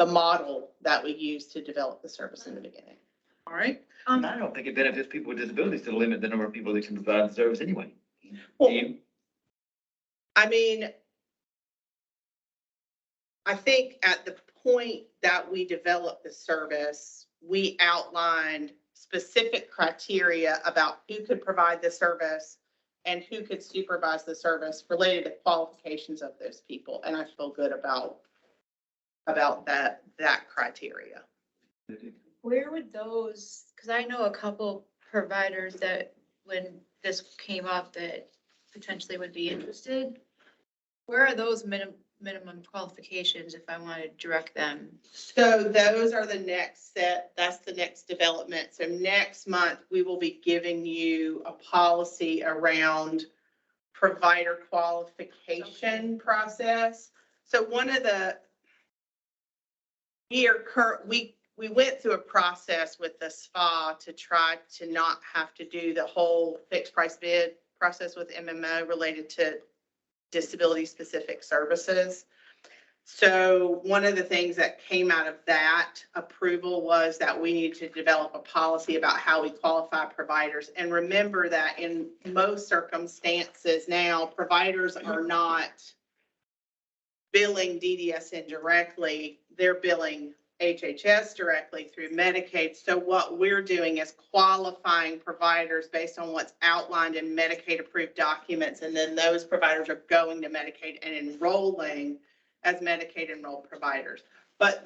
model that we used to develop the service in the beginning. All right. And I don't think it benefits people with disabilities to limit the number of people that can provide the service anyway. Well, Do you? I mean, I think at the point that we developed the service, we outlined specific criteria about who could provide the service and who could supervise the service related to qualifications of those people. And I feel good about that criteria. Where would those, because I know a couple providers that when this came up that potentially would be interested. Where are those minimum qualifications if I want to direct them? So those are the next set. That's the next development. So next month, we will be giving you a policy around provider qualification process. So one of the, we went through a process with the SPA to try to not have to do the whole fixed price bid process with MMO related to disability specific services. So one of the things that came out of that approval was that we need to develop a policy about how we qualify providers. And remember that in most circumstances now, providers are not billing DDSN directly, they're billing HHS directly through Medicaid. So what we're doing is qualifying providers based on what's outlined in Medicaid approved documents. And then those providers are going to Medicaid and enrolling as Medicaid enrolled providers. But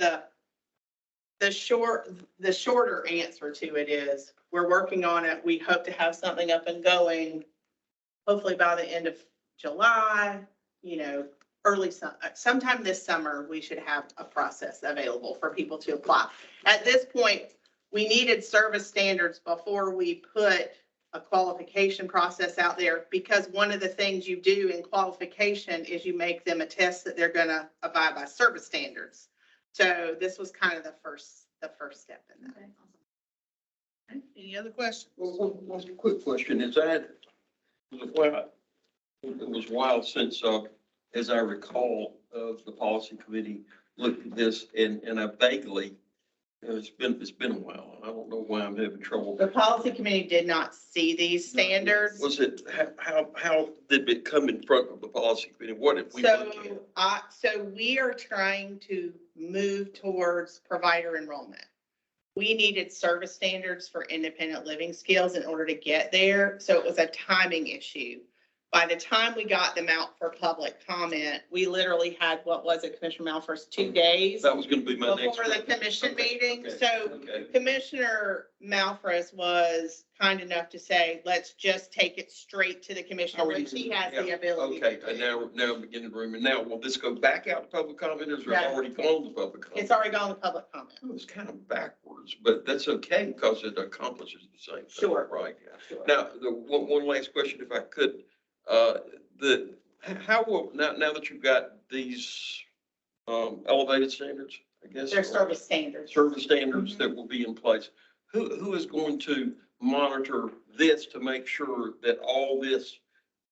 the shorter answer to it is we're working on it. We hope to have something up and going, hopefully by the end of July, sometime this summer, we should have a process available for people to apply. At this point, we needed service standards before we put a qualification process out there, because one of the things you do in qualification is you make them attest that they're going to abide by service standards. So this was kind of the first step in that. Okay. Any other questions? Well, one quick question, is that, it was a while since, as I recall, the policy committee looked at this, and I vaguely It's been a while. I don't know why I'm having trouble. The policy committee did not see these standards. Was it, how did it come in front of the policy committee? What did we look at? So we are trying to move towards provider enrollment. We needed service standards for independent living skills in order to get there. So it was a timing issue. By the time we got them out for public comment, we literally had, what was it, Commissioner Malfors, 2 days That was gonna be my next. before the question. commission Okay, meeting. okay, So okay. Commissioner Malfors was kind enough to say, let's just take it straight to the commissioner, which he has the Yeah, ability. Okay, to and do. now I'm beginning to remember. Now, will this go back out to public commenters or No. it's already gone to public comment? It's already gone to public comment. It was kind of backwards, but that's okay because it accomplishes the same thing. Sure. Right. Sure. Now, the one last question, if I could, how will, now that you've got these, elevated standards, I guess? Their or service standards. Service standards Mhm. that will be in place, who is going to monitor this to make sure that all this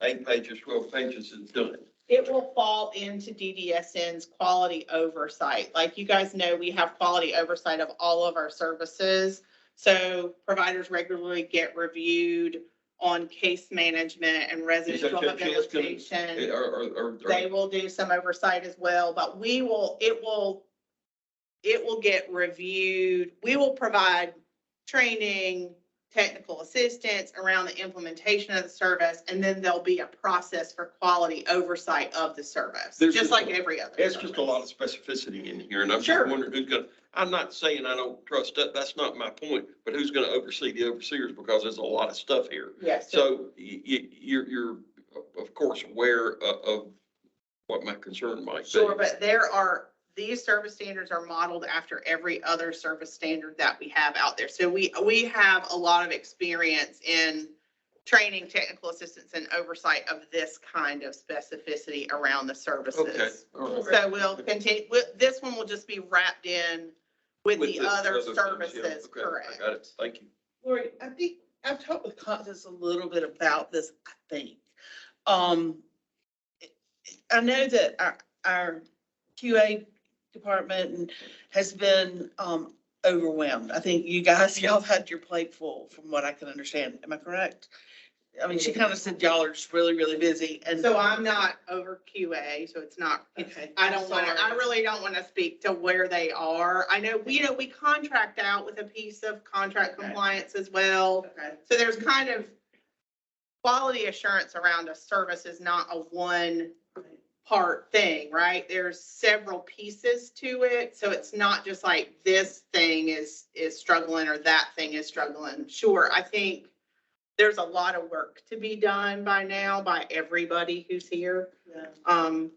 8 pages, 12 pages is done? It will fall into DDSN's quality oversight. Like you guys know, we have quality oversight of all of our services. So providers regularly get reviewed on case management and Is resident that your chance to- rehabilitation. Or, They will do some oversight as well, but it will get reviewed. We will provide training, technical assistance around the implementation of the service, and then there'll be a process for quality oversight of the service, There's just just like a- every other. it's just a service. lot of specificity in here, and I'm just Sure. wondering who's gonna, I'm not saying I don't trust that, that's not my point, but who's gonna oversee the overseers, because there's a lot of stuff here. Yes. So you're of course aware of what my concern might be. Sure, but these service standards are modeled after every other service standard that we have out there. So we have a lot of experience in training, technical assistance, and oversight of this kind of specificity around the Okay, services. all right. So we'll continue, this one will just be wrapped in with the other things, yeah. services, Okay, correct? I got it, thank you. Lori, I think I've talked with Constance a little bit about this, I think. I know that our QA department has been, overwhelmed. I think y'all have had your plate full from what I can understand. Am I correct? I mean, she kind of said y'all are just really, really busy. And so I'm not over QA, so it's not, Okay. I really don't want to speak to where they are. I know, we contract out with a piece of contract Okay. compliance as well. Okay. So there's kind of quality assurance around a service is not a one part thing, right? There's several pieces to it. So it's not just like this thing is struggling or that thing is struggling. Sure, I think there's a lot of work to be done by now by everybody who's here.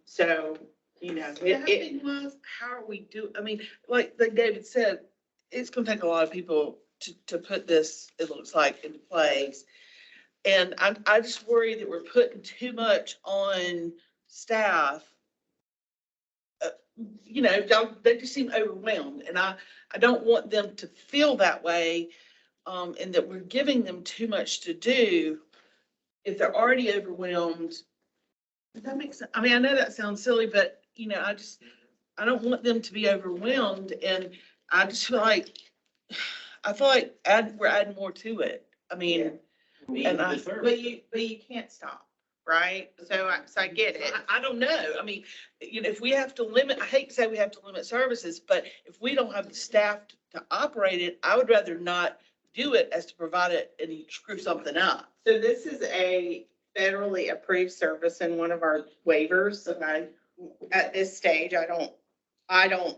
So, The thing was, how are we I mean, like David said, it's gonna take a lot of people to put this, it looks like, into place. And I just worry that we're putting too much on staff. They just seem overwhelmed, and I don't want them to feel that way. And that we're giving them too much to do if they're already overwhelmed. Does that make sense? I mean, I know that sounds silly, but I don't want them to be overwhelmed, and I just feel like, we're adding more to it. I mean, and but you can't stop, right? So I get it. I don't know. I mean, if we have to limit, I hate to say we have to limit services, but if we don't have the staff to operate it, I would rather not do it as to provide it and you screw something up. So this is a federally approved service in one of our waivers. Okay. At this stage, I don't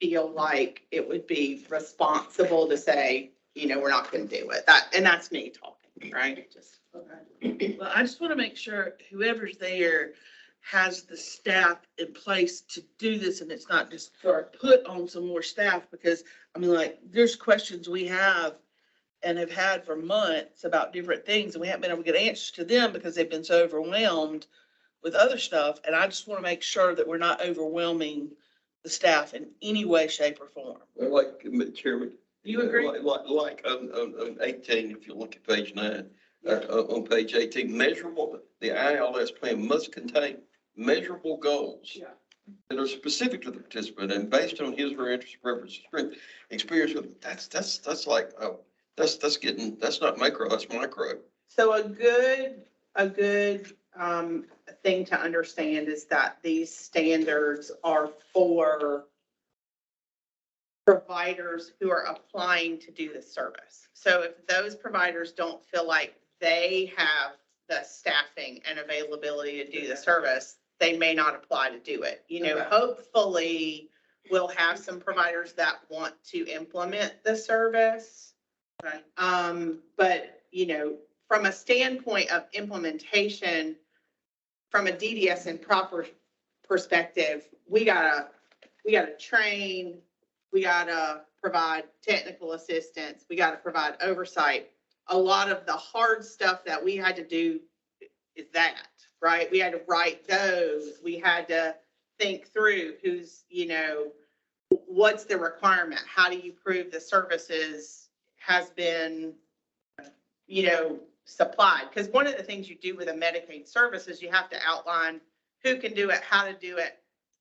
feel like it would be responsible to say, we're not going to do it. And that's me talking, right? Well, I just want to make sure whoever's there has the staff in place to do this, and it's not just put on some more staff, because I mean, like, there's questions we have and have had for months about different things, and we haven't been able to get answers to them because they've been so overwhelmed with other stuff. And I just want to make sure that we're not overwhelming the staff in any way, shape, or form. Well, like, Chairman. Do you agree? Like on 18, if you look at page 9, on page 18, measurable, the ILS plan must contain measurable goals. Yeah. that are specific to the participant and based on his or her interest, preference, strength, experience with, that's like, that's not macro, that's micro. So a good, thing to understand is that these standards are for providers who are applying to do the service. So if those providers don't feel like they have the staffing and availability to do the service, they may not apply to do it. You know, Okay. hopefully we'll have some providers that want to implement the service. Okay. But you know, from a standpoint of implementation, from a DDS and proper perspective, we gotta train, we gotta provide technical assistance, we gotta provide oversight. A lot of the hard stuff that we had to do is that, right? We had to write those, we had to think through who's, you know, what's the requirement? How do you prove the services has been, you know, supplied? Because one of the things you do with a Medicaid service is you have to outline who can do it, how to do it,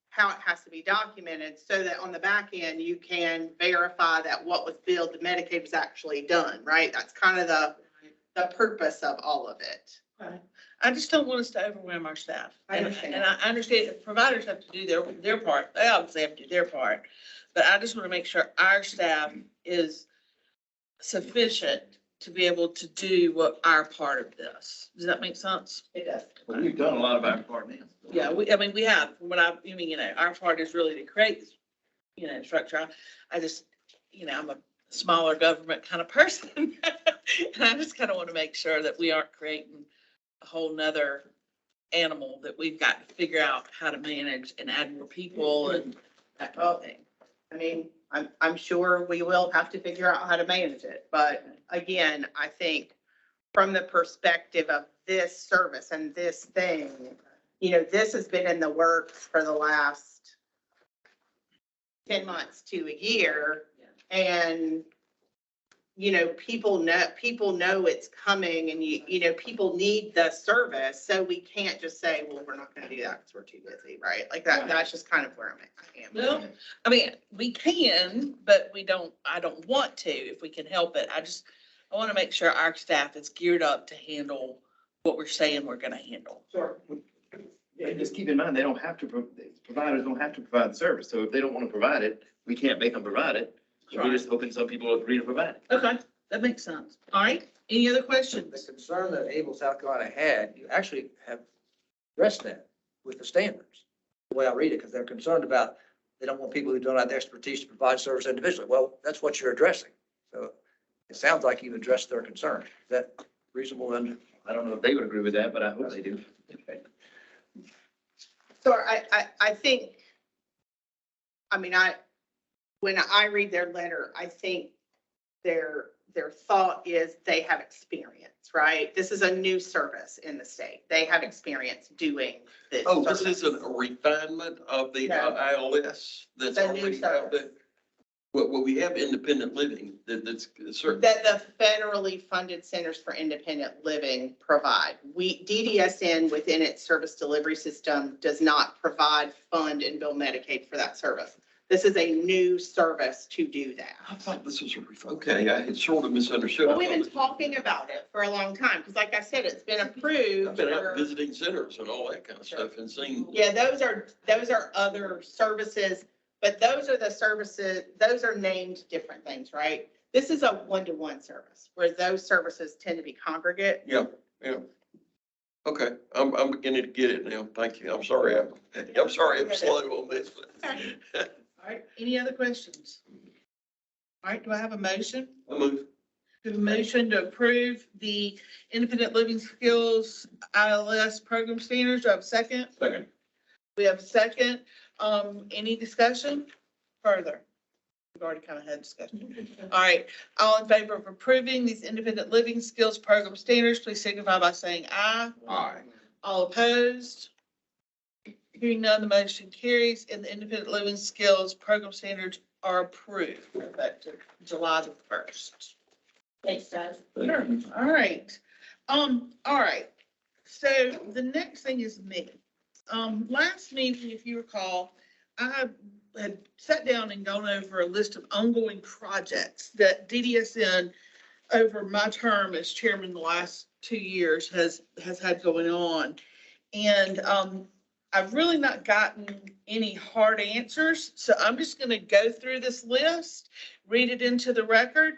how it has to be documented, so that on the back end, you can verify that what was billed to Medicaid was actually done, right? That's kind of the purpose of all of it. Okay. I just don't want us to overwhelm our staff. I understand. And I understand that providers have to do their part. They obviously have to do their part. But I just want to make sure our staff is sufficient to be able to do what our part of this. Does that make sense? It does. Well, we've done a lot of our part now. Yeah, we have, from what I mean, you know, our part is really to create this, you know, structure. I just, you know, I'm a smaller government kind of person. And I just kind of want to make sure that we aren't creating a whole nother animal that we've got to figure out how to manage and add more people and that kind of thing. I mean, I'm sure we will have to figure out how to manage it, but again, I think from the perspective of this service and this thing, you know, this has been in the works for the last 10 months to a year. And, you know, people know it's coming, and you know, people need the service. So we can't just say, well, we're not going to do that because we're too busy, right? Like that, that's just kind of where I am. Well, I mean, we can, but I don't want to if we can help it. I want to make sure our staff is geared up to handle what we're saying we're going to handle. Sure. Yeah, and just keep in mind, they don't have to, providers don't have to provide the service. So if they don't want to provide it, we can't make them provide it. So we're just hoping some people agree to provide it. Okay, that makes sense. All right, any other The questions? concern that Able South Carolina had, you actually have addressed that with the standards, the way I read it, because they're concerned about, they don't want people who don't have the expertise to provide service individually. Well, that's what you're addressing. So it sounds like you've addressed their concern. Is that reasonable? And I don't know if they would agree with that, but I hope they do. So I think, I mean, when I read their letter, I think their thought is they have experience, right? This is a new service in the state. They have experience doing this. Oh, this service. isn't a refinement of the No. ILS that's It's a new already out there? service. Well, we have independent living that's certain. That the federally funded Centers for Independent Living provide. DDSN within its service delivery system does not provide, fund, and bill Medicaid for that service. This is a new service to do that. I thought this was okay, I had sort of misunderstood. Well, we've been talking about it for a long time, because like I said, it's been approved. I've been out for- visiting centers and all that kind of stuff and seen. Yeah, those are other services, but those are the services, those are named different things, right? This is a one-to-one service, where those services tend to be congregate. Yeah. Okay, I'm beginning to get it now. Thank you. I'm sorry I'm slow on this. All right, any other questions? All right, do I have a motion? I'll move. Do a motion to approve the Independent Living Skills ILS program standards. Do I have a second? Second. We have a second. Any discussion further? We've already kind of had discussion. All right, all in favor of approving these Independent Living Skills program standards, please signify by saying aye. Aye. All opposed? Hearing none, the motion carries, and the Independent Living Skills program standards are approved effective July the 1st. Thanks, guys. Sure. All right. All right. So the next thing is me. Last meeting, if you recall, I had sat down and gone over a list of ongoing projects that DDSN over my term as chairman the last 2 years has had going on. And, I've really not gotten any hard answers, so I'm just gonna go through this list, read it into the record.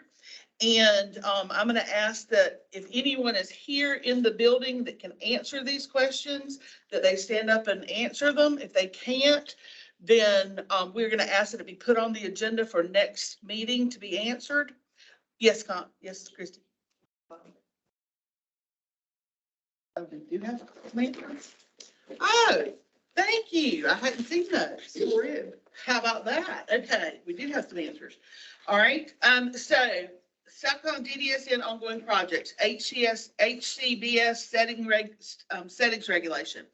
And, I'm gonna ask that if anyone is here in the building that can answer these questions, that they stand up and answer them. If they can't, then, we're gonna ask that it be put on the agenda for next meeting to be answered. Yes, yes, Christie. Oh, we do have comments? Oh, thank you. I hadn't seen those. How about that? Okay, we do have some answers. All right, so SACON DDSN ongoing projects, HCBS settings regulation.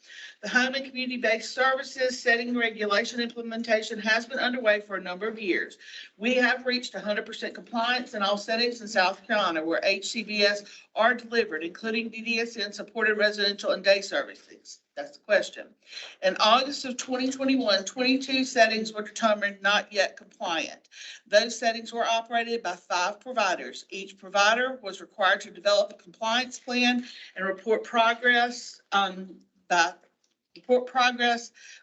The home and community-based services setting regulation implementation has been underway for a number of years. We have reached 100% compliance in all settings in South Carolina where HCBS are delivered, including DDSN supported residential and day services. That's the question. In August of 2021, 22 settings were determined not yet compliant. Those settings were operated by 5 providers. Each provider was required to develop a compliance plan and report progress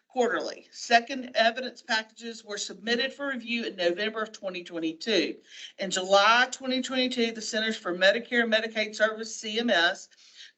quarterly. Second evidence packages were submitted for review in November of 2022. In July 2022, the Centers for Medicare and Medicaid Services, CMS,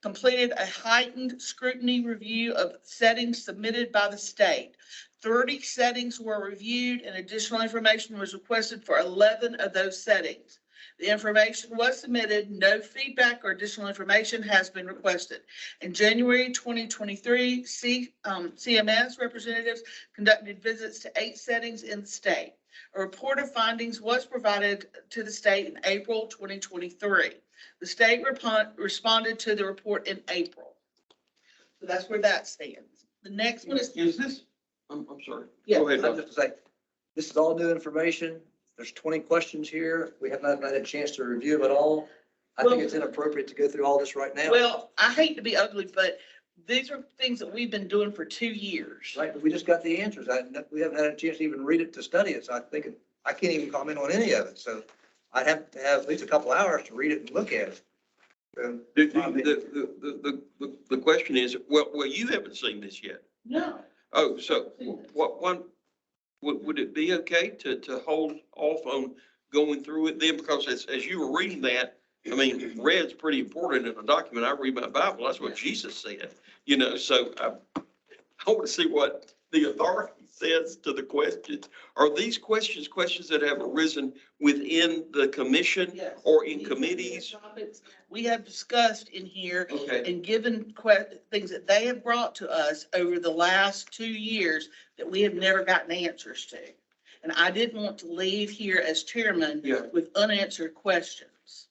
completed a heightened scrutiny review of settings submitted by the state. 30 settings were reviewed and additional information was requested for 11 of those settings. The information was submitted. No feedback or additional information has been requested. In January 2023, CMS representatives conducted visits to 8 settings in the state. A report of findings was provided to the state in April 2023. The state responded to the report in April. So that's where that stands. The next one is this, I'm sorry. Yeah. Go ahead, I'm Doc. just to say, this is all new information. There's 20 questions here. We have not had a chance to review them at all. I think it's inappropriate to go through all this right now. Well, I hate to be ugly, but these are things that we've been doing for 2 years. Right, but we just got the answers. We haven't had a chance to even read it, to study it, so I can't even comment on any of it, so I'd have to have at least a couple hours to read it and look at it. The question is, well, you haven't seen this yet. No. Oh, so would it be okay to hold off on going through it then? Because as you were reading that, I mean, red's pretty important in a document. I read my Bible. That's what Jesus said, so I want to see what the authority says to the questions. Are these questions that have arisen within the commission Yes. or in These are the committees? topics we have discussed in here Okay. and given things that they have brought to us over the last 2 years that we have never gotten answers to. And I didn't want to leave here as chairman Yeah. with unanswered questions.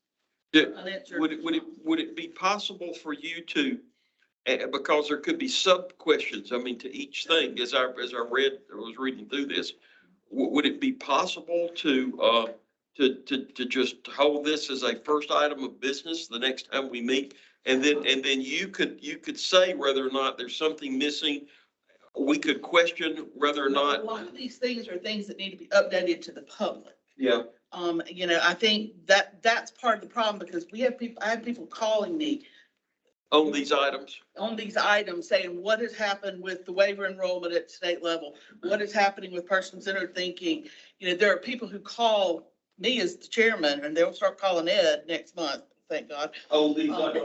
Unanswered. Would it be possible for you to, because there could be sub questions, I mean, to each thing, as I was reading through this, would it be possible to just hold this as a first item of business the next time we meet? And then you could say whether or not there's something missing. We could question whether or A not. lot of these things are things that need to be updated to the public. Yeah. I think that's part of the problem because I have people calling me On these items. on these items saying, what has happened with the waiver enrollment at state level? What is happening with person-centered thinking? There are people who call me as the chairman and they'll start calling Ed next month, thank God. On these items.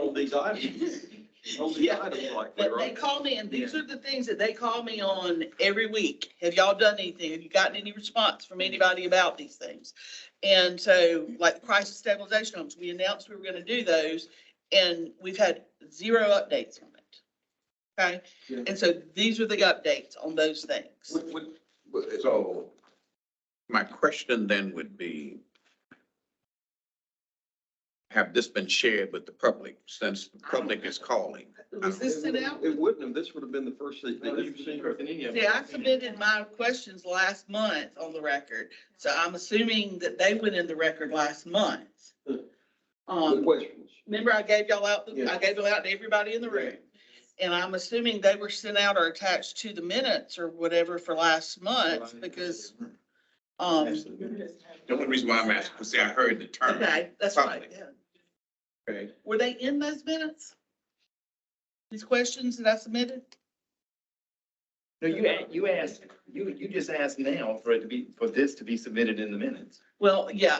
On these Yeah. items likely, But they right? call me and these are the things that they call me on every week. Have y'all done anything? Have you gotten any response from anybody about these things? And so like the crisis stabilization homes, we announced we were going to do those and we've had 0 updates on it. Okay. Yeah. And so these are the updates on those things. So my question then would be, have this been shared with the public since the public is calling? Was this sent out? It wouldn't have. This would have been the first thing that you've seen. See, I submitted my questions last month on the record, so I'm assuming that they went in the record last month. The questions. Remember I gave y'all out, Yeah. I gave them out to everybody in the room. And I'm assuming they were sent out or attached to the minutes or whatever for last month because, The only reason why I'm asking, because see, I heard the term. okay, that's right. public. Yeah. Okay. Were they in those minutes? These questions that I submitted? No, you just asked now for it to be, for this to be submitted in the minutes. Well, yeah,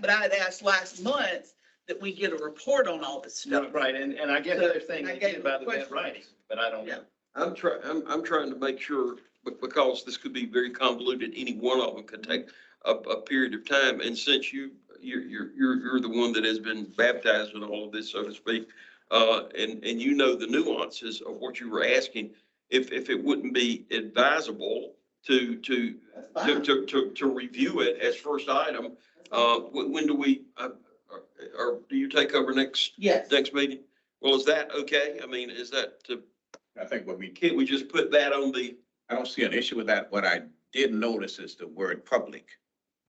but I had asked last month that we get a report on all this stuff. Right, and I guess they're saying I they gave did by the questions. best writing, but I don't Yeah. know. I'm trying to make sure, because this could be very convoluted, any one of them could take a period of time. And since you're the one that has been baptized in all of this, so to speak, and you know the nuances of what you were asking, if it wouldn't be advisable to review it as first item, when do we, or do you take over next Yes. meeting? Well, is that okay? I mean, is that to, I think what we, can't we just put that on the, I don't see an issue with that. What I did notice is the word public.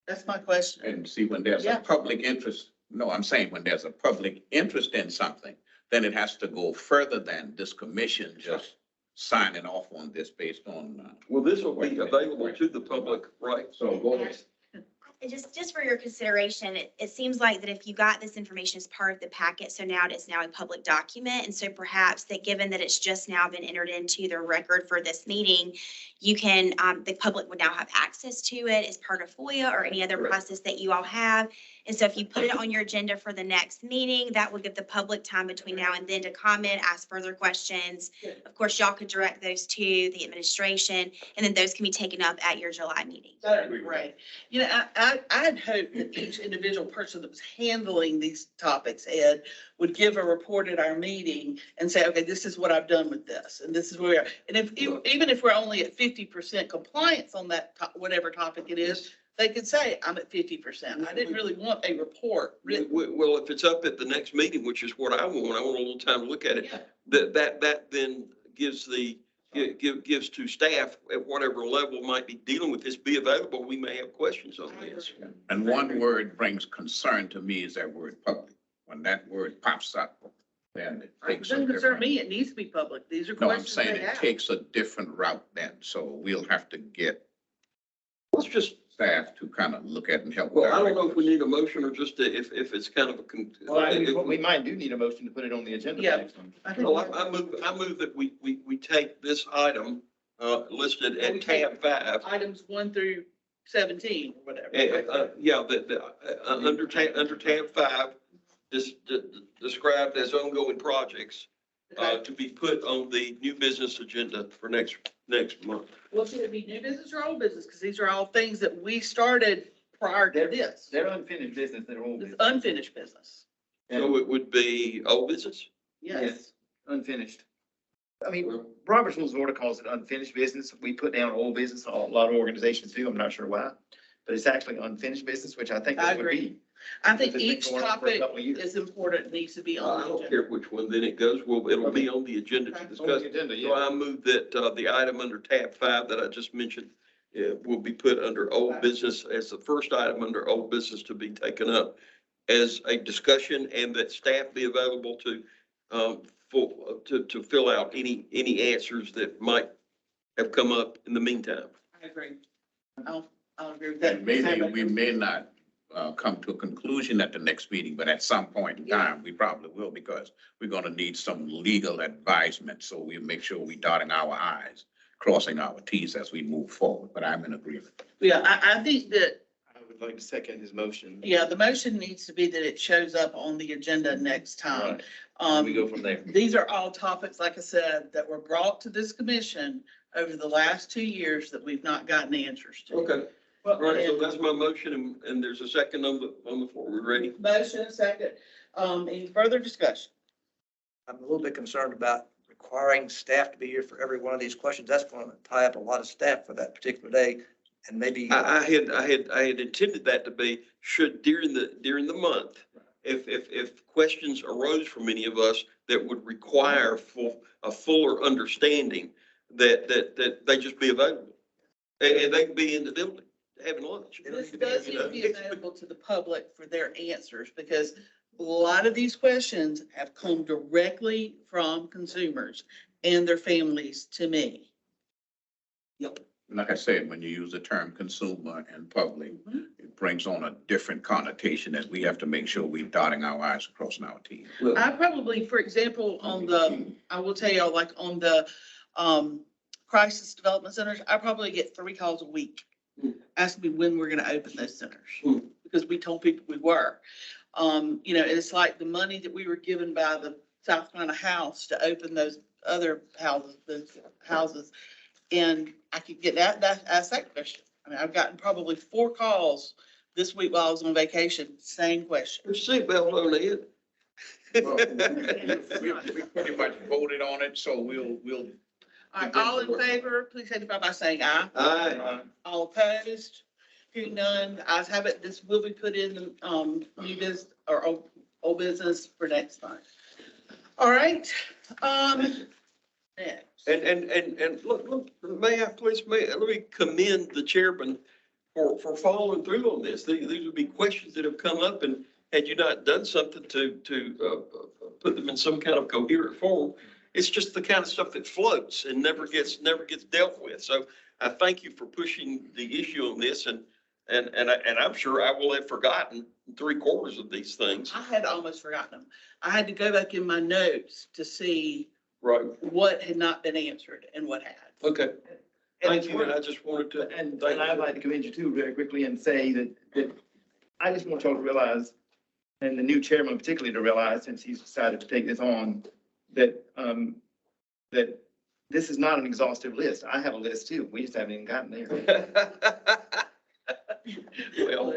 That's my question. And see, when there's Yeah. a public interest, no, I'm saying when there's a public interest in something, then it has to go further than this commission just signing off on this based on. well, this will be available to the public, right? So go ahead. And just for your consideration, it seems like that if you got this information as part of the packet, so now it's now a public document. And so perhaps that given that it's just now been entered into the record for this meeting, you can, the public would now have access to it as part of FOIA or any other process that you all have. And so if you put it on your agenda for the next meeting, that would give the public time between now and then to comment, ask further questions. Of course, y'all could direct those to the administration, and then those can be taken up at your July meeting. That'd be great. You know, I'd hope that each individual person that was handling these topics, Ed, would give a report at our meeting and say, okay, this is what I've done with this, and this is where we are. And if, even if we're only at 50% compliance on that, whatever topic it is, they could say, I'm at 50%. I didn't really want a report written. Well, if it's up at the next meeting, which is what I want a little time to look at it. Yeah. That then gives gives to staff at whatever level might be dealing with this, be available. We may have questions on this. And one word brings concern to me is that word public. When that word pops up, then it It takes a doesn't concern different. me. It needs to be public. These are No, I'm questions saying they it have. takes a different route then, so we'll have to get Let's just, staff to kind of look at and help. well, I don't know if direct we us. need a motion or just if it's kind of a. Well, I think we might do need a motion to put it on the agenda. Yeah. next time. I think No, I move that we take this item, listed at tab 5. items 1 through 17, or whatever. Yeah, under tab 5, described as ongoing projects, to be put on the new business agenda for next month. Well, should it be new business or old business? Because these are all things that we started prior to this. They're unfinished business, they're old It's business. unfinished business. So it would be old business? Yes. Unfinished. I mean, Robert's Rules of Order calls it unfinished business. We put down old business, a lot of organizations do, I'm not sure why. But it's actually unfinished business, which I think I it would agree. be. I think If it's been each going on for a topic couple of years. is important, needs to be I on the don't agenda. care which one, then it goes, well, it'll be on the agenda to Okay. discuss. On the agenda, So yeah. I move that, the item under tab 5 that I just mentioned, will be put under old business as the first item under old business to be taken up as a discussion, and that staff be available to, to fill out any answers that might have come up in the meantime. I agree. I'll agree with that. And maybe we may not come to a conclusion at the next meeting, but at some point in time, we probably will, because we're gonna need some legal advisement, so we'll make sure we dotting our i's, crossing our t's as we move forward, but I'm in agreement. Yeah, I think that, I would like to second his motion. yeah, the motion needs to be that it shows up on the agenda next time. Right. We go from there. These are all topics, like I said, that were brought to this commission over the last 2 years that we've not gotten answers to. Okay. All right, so that's my motion, and there's a second on the floor. We're ready? Motion, second. Any further discussion? I'm a little bit concerned about requiring staff to be here for every one of these questions. That's going to tie up a lot of staff for that particular day, and maybe. I had intended that to be, should during the month, if questions arose from any of us that would require a fuller understanding, that they just be available. And they can be in the building having lunch. This does need to be available to the public for their answers, because a lot of these questions have come directly from consumers. and their families to me. Yep. Like I said, when you use the term consumer and public, it brings on a different connotation that we have to make sure we dotting our i's and crossing our t's. I probably, for example, I will tell y'all, like on the, crisis development centers, I probably get 3 calls a week asking me when we're gonna open those centers. Because we told people we were. You know, it's like the money that we were given by the South Carolina House to open those other houses. And I could get ask that question. I mean, I've gotten probably 4 calls this week while I was on vacation, same question. Your seatbelt on, Ed. We pretty much voted on it, so we'll. All right, all in favor, please signify by saying aye. Aye. All opposed? Hearing none, the ayes have it. This will be put in the, new business or old business for next month. All right, next. And look, may I please, let me commend the chairman for following through on this. These would be questions that have come up, and had you not done something to put them in some kind of coherent form, it's just the kind of stuff that floats and never gets dealt with. So I thank you for pushing the issue on this, and I'm sure I will have forgotten 3/4 of these things. I had almost forgotten them. I had to go back in my notes to see Right. what had not been answered and what had. Okay. Thank you. And I just wanted to. And I'd like to commend you too, very quickly, and say that I just want y'all to realize, and the new chairman particularly to realize, since he's decided to take this on, that, that this is not an exhaustive list. I have a list too. We just haven't even gotten there. Well,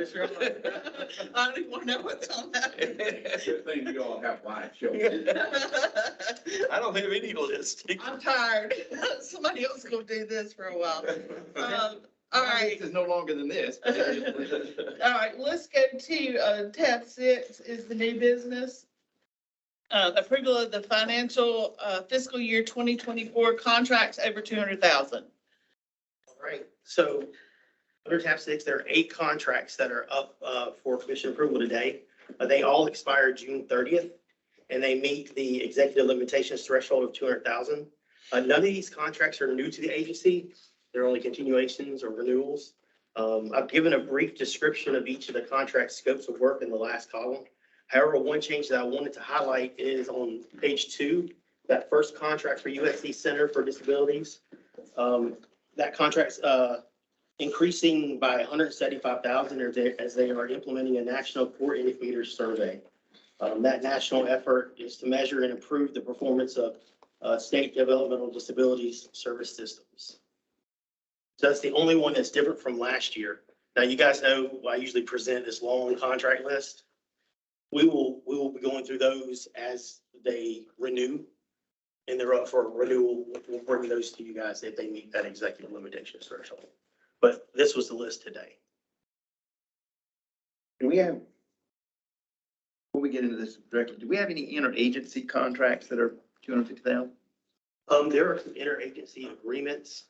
I don't even want to know what's on that. Good thing you all have live shows. I don't have any list. I'm tired. Somebody else is gonna do this for a while. All right. This is no longer than this. All right, let's go to, tab 6 is the new business. Approval of the financial, fiscal year 2024 contracts over 200,000. All right, so under tab 6, there are 8 contracts that are up for commission approval today. They all expire June 30th, and they meet the executive limitations threshold of 200,000. None of these contracts are new to the agency. They're only continuations or renewals. I've given a brief description of each of the contract scopes of work in the last column. However, one change that I wanted to highlight is on page 2, that first contract for USC Center for Disabilities. That contract's increasing by 175,000 as they are implementing a national core indicators survey. That national effort is to measure and improve the performance of state developmental disabilities service systems. So that's the only one that's different from last year. Now, you guys know I usually present this long contract list. We will be going through those as they renew, and they're up for renewal. We'll bring those to you guys if they meet that executive limitations threshold. But this was the list today. Do we have, before we get into this directly, do we have any interagency contracts that are 250,000? There are some interagency agreements,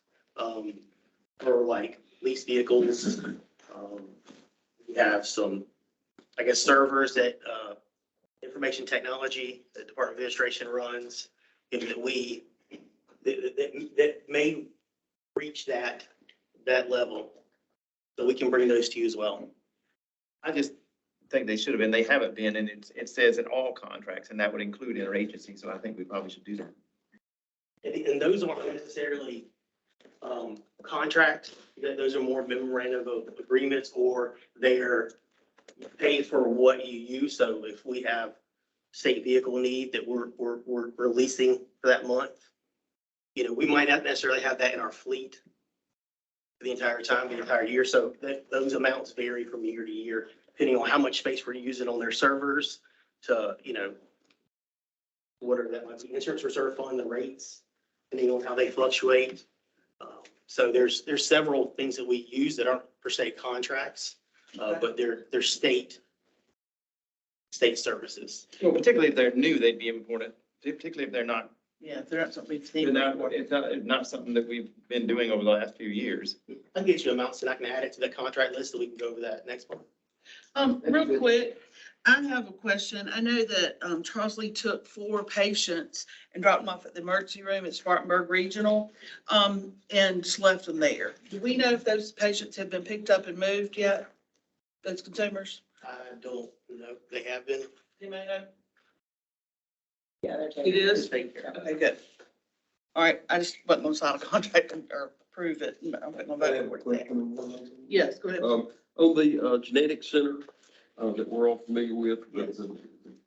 for like leased vehicles. We have some, I guess, servers that, information technology that Department of Administration runs, and that may reach that level. So we can bring those to you as well. I just think they should have been, they haven't been, and it says in all contracts, and that would include interagency, so I think we probably should do that. And those aren't necessarily contract, those are more memorandum of agreements, or they're paid for what you use. So if we have state vehicle need that we're leasing for that month, you know, we might not necessarily have that in our fleet the entire time, the entire year. So those amounts vary from year to year, depending on how much space we're using on their servers to, you know, whatever that might be, insurance reserve fund, the rates, depending on how they fluctuate. So there's several things that we use that aren't per se contracts, but they're state services. Well, particularly if they're new, they'd be important, particularly if they're not, Yeah, if they're not something we've it's seen. not something that we've been doing over the last few years. I'll get you amounts and I can add it to the contract list so we can go over that next month. Real quick, I have a question. I know that Charles Lee took 4 patients and dropped them off at the emergency room at Spartanburg Regional, and just left them there. Do we know if those patients have been picked up and moved yet? Those consumers? I don't know. They have been. Anybody know? Yeah, they're It is? taken care of. Okay, good. All right, I just wasn't gonna sign a contract or approve it. I wasn't gonna I have a vote for question it. on one of them. Yes, go ahead. On the genetic center that we're all familiar with, the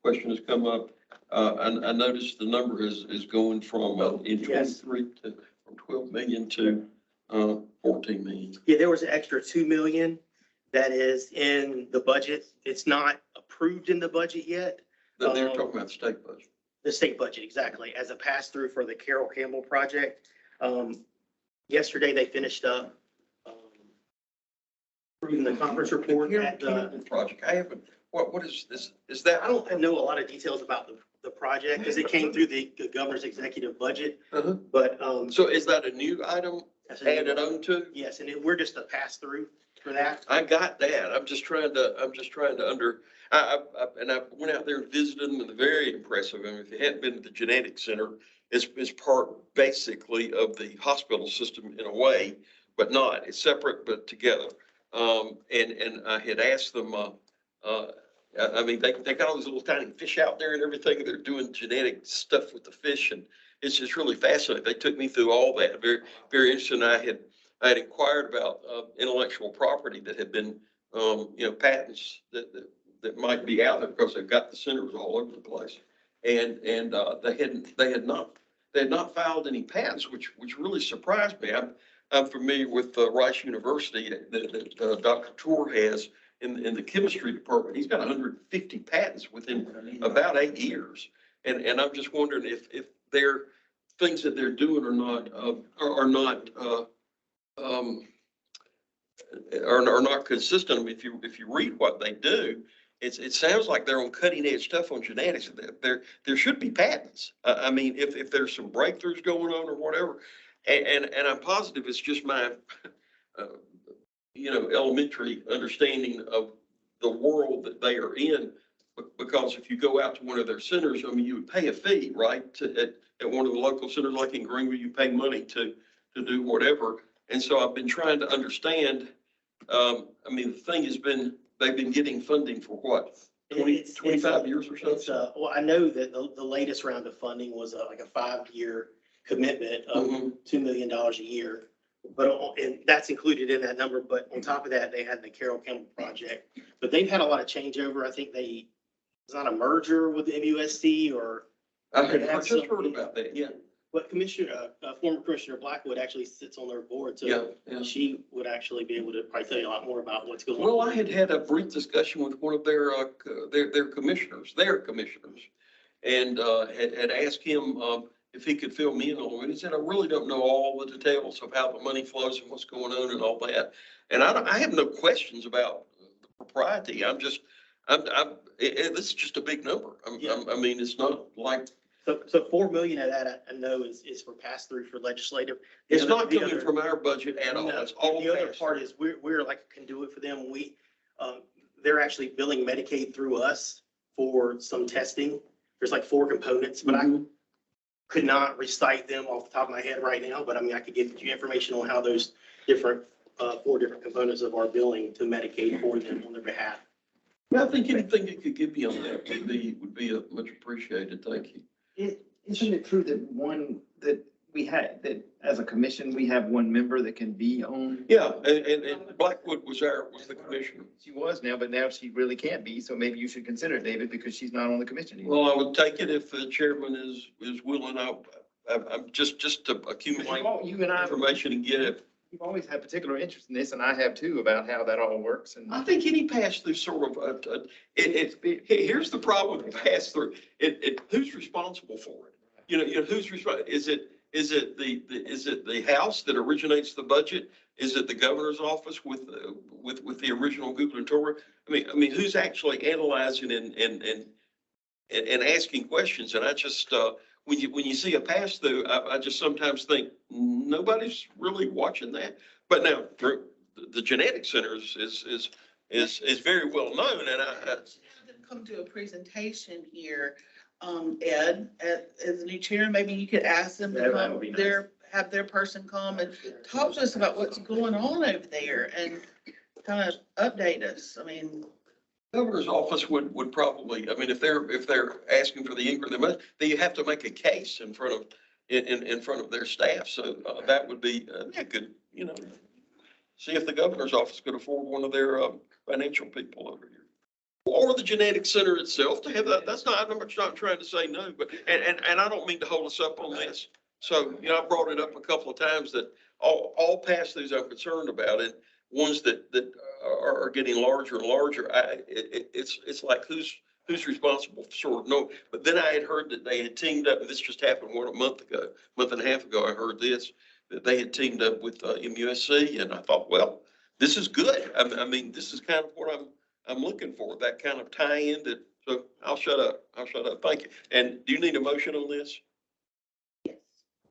question has come up. I noticed the number is going from in Yes. 23 to from 12 million to 14 million. Yeah, there was an extra 2 million that is in the budget. It's not approved in the budget yet. They're talking about the state budget. The state budget, exactly, as a pass-through for the Carroll Campbell project. Yesterday, they finished up approving the conference report at the, Project, I haven't, what is this, is that? I don't know a lot of details about the project because it came through the governor's executive budget, Uh-huh. but, So is that a new item that's a- added on to? yes, and we're just a pass-through for that. I got that. I'm just trying to I went out there and visited them and they're very impressive. And if you hadn't been to the genetic center, it's part basically of the hospital system in a way, but not. It's separate, but together. And I had asked them, I mean, they got all these little tiny fish out there and everything. They're doing genetic stuff with the fish and it's just really fascinating. They took me through all that. Very, very interesting. I had inquired about intellectual property that had been, patents that might be out there because they've got the centers all over the place. And they had not filed any patents, which really surprised me. I'm familiar with Rice University that Dr. Tour has in the chemistry department. He's got 150 patents within about 8 years. And I'm just wondering if they're things that they're doing are not consistent. I mean, if you read what they do, it sounds like they're on cutting edge stuff on genetics. There should be patents. I mean, if there's some breakthroughs going on or whatever, and I'm positive it's just my, elementary understanding of the world that they are in. Because if you go out to one of their centers, I mean, you would pay a fee, right? At one of the local centers like in Greenville, you pay money to do whatever. And so I've been trying to understand, I mean, the thing has been, they've been getting funding for what? 25 years or so? Well, I know that the latest round of funding was like a 5-year commitment of $2 million a year. But, and that's included in that number, but on top of that, they had the Carroll Campbell project. But they've had a lot of changeover. I think it's not a merger with the MUSC or. I just heard about that, yeah. But former Commissioner Blackwood actually sits on their board, Yeah, so yeah. she would actually be able to probably tell you a lot more about what's going on. Well, I had a brief discussion with one of their commissioners, and had asked him if he could fill me in on it. He said, I really don't know all the details of how the money flows and what's going on and all that. And I have no questions about the propriety. This is just a big number. I mean, it's not like. So 4 million of that I know is for pass-through for legislative. It's not The coming other- from our budget at all. No, It's all. The other passed. part is we're like a conduit for them. They're actually billing Medicaid through us for some testing. There's like 4 components, but I could not recite them off the top of my head right now, but I mean, I could give you information on how those different, 4 different components of our billing to Medicaid for them on their behalf. I think anything you could give me on that would be much appreciated. Thank you. Isn't it true that we had, that as a commission, we have one member that can be on? Yeah, and Blackwood was the commissioner. She was now, but now she really can't be, so maybe you should consider it, David, because she's not on the commission anymore. Well, I would take it if the chairman is willing. I'm just to accumulate You and I, information and get it. you've always had particular interest in this, and I have too, about how that all works, and. I think any pass-through sort of, here's the problem with pass-through. Who's responsible for it? You know, who's responsible? Is it the House that originates the budget? Is it the governor's office with the original gubernatorial? I mean, who's actually analyzing and asking questions? And I just, when you see a pass-through, I just sometimes think nobody's really watching that. But now the genetic center is very well known, and come to a presentation here, Ed, as the new chair, maybe you could ask them to Yeah, that come, would be nice. have their person come and talk to us about what's going on over there and kind of update us. I mean, Governor's office would probably, I mean, if they're asking for the increment, then you have to make a case in front of, in front of their staff. So that would be, yeah, good, you know, see if the governor's office could afford one of their financial people over here. Or the genetic center itself to have that. That's not, I'm not trying to say no, but, and I don't mean to hold us up on this. So, you know, I brought it up a couple of times that all pass-throughs I'm concerned about, and ones that are getting larger and larger, it's like who's responsible for sort of, no. But then I had heard that they had teamed up, and this just happened, what, a month and a half ago, I heard this, that they had teamed up with MUSC, and I thought, well, this is good. I mean, this is kind of what I'm looking for, that kind of tie-in that, so I'll shut up. Thank you. And do you need a motion on this? yes.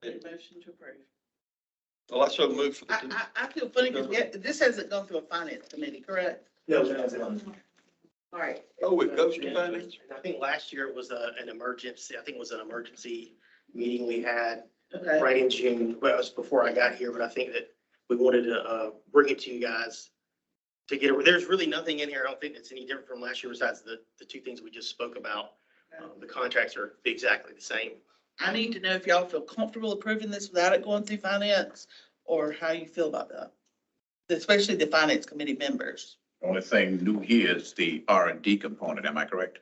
Motion to approve. Well, I so moved for the. I feel funny because this hasn't gone through a finance committee, correct? No, that's not. All right. Oh, it goes to finance? And I think last year it was an emergency, I think it was an emergency meeting we had Okay. right in June. Well, it was before I got here, but I think that we wanted to bring it to you guys to get it. There's really nothing in here. I don't think it's any different from last year besides the two things we just spoke about. The contracts are exactly the same. I need to know if y'all feel comfortable approving this without it going through finance, or how you feel about that. Especially the finance committee members. Only thing new here is the R&D component, am I correct?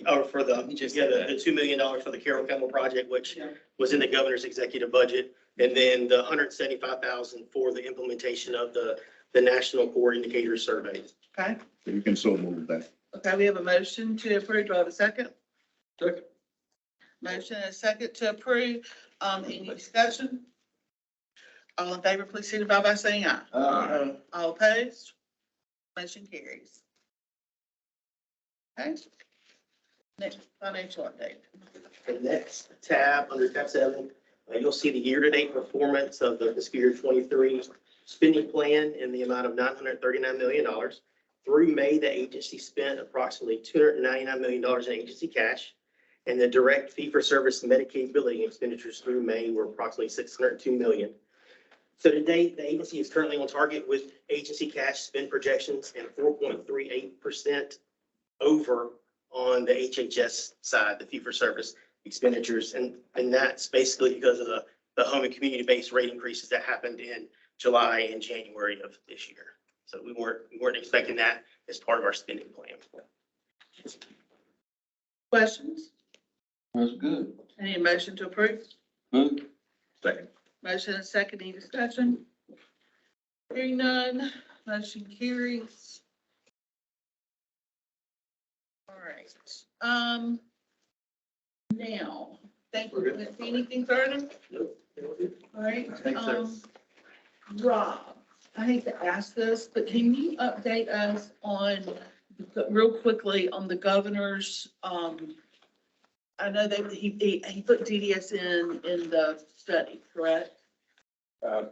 Or for the $2 million for the Carroll Campbell project, which was in the governor's executive budget. And then the $175,000 for the implementation of the national core indicator surveys. Okay, You can so move that. okay, we have a motion to approve. Do I have a second? Second. Motion and a second to approve. Any discussion? All in favor, please signify by saying aye. All opposed? Motion carries. Okay. Next financial update. The next tab, under tab 7, you'll see the year-to-date performance of the fiscal year 23 spending plan in the amount of $939 million. Through May, the agency spent approximately $299 million in agency cash, and the direct fee-for-service Medicaid billing expenditures through May were approximately $602 million. So to date, the agency is currently on target with agency cash spend projections and 4.38% over on the HHS side, the fee-for-service expenditures. And that's basically because of the home and community-based rate increases that happened in July and January of this year. So we weren't expecting that as part of our spending plan. Questions? That's good. Any motion to approve? Move. Second. Motion and second, any discussion? Hearing none, motion carries. All right, now, thank you. Anything further? All right, Thanks, sir. Rob, I hate to ask this, but can you update us on, real quickly, on the governor's, I know that he put DDS in the study, correct?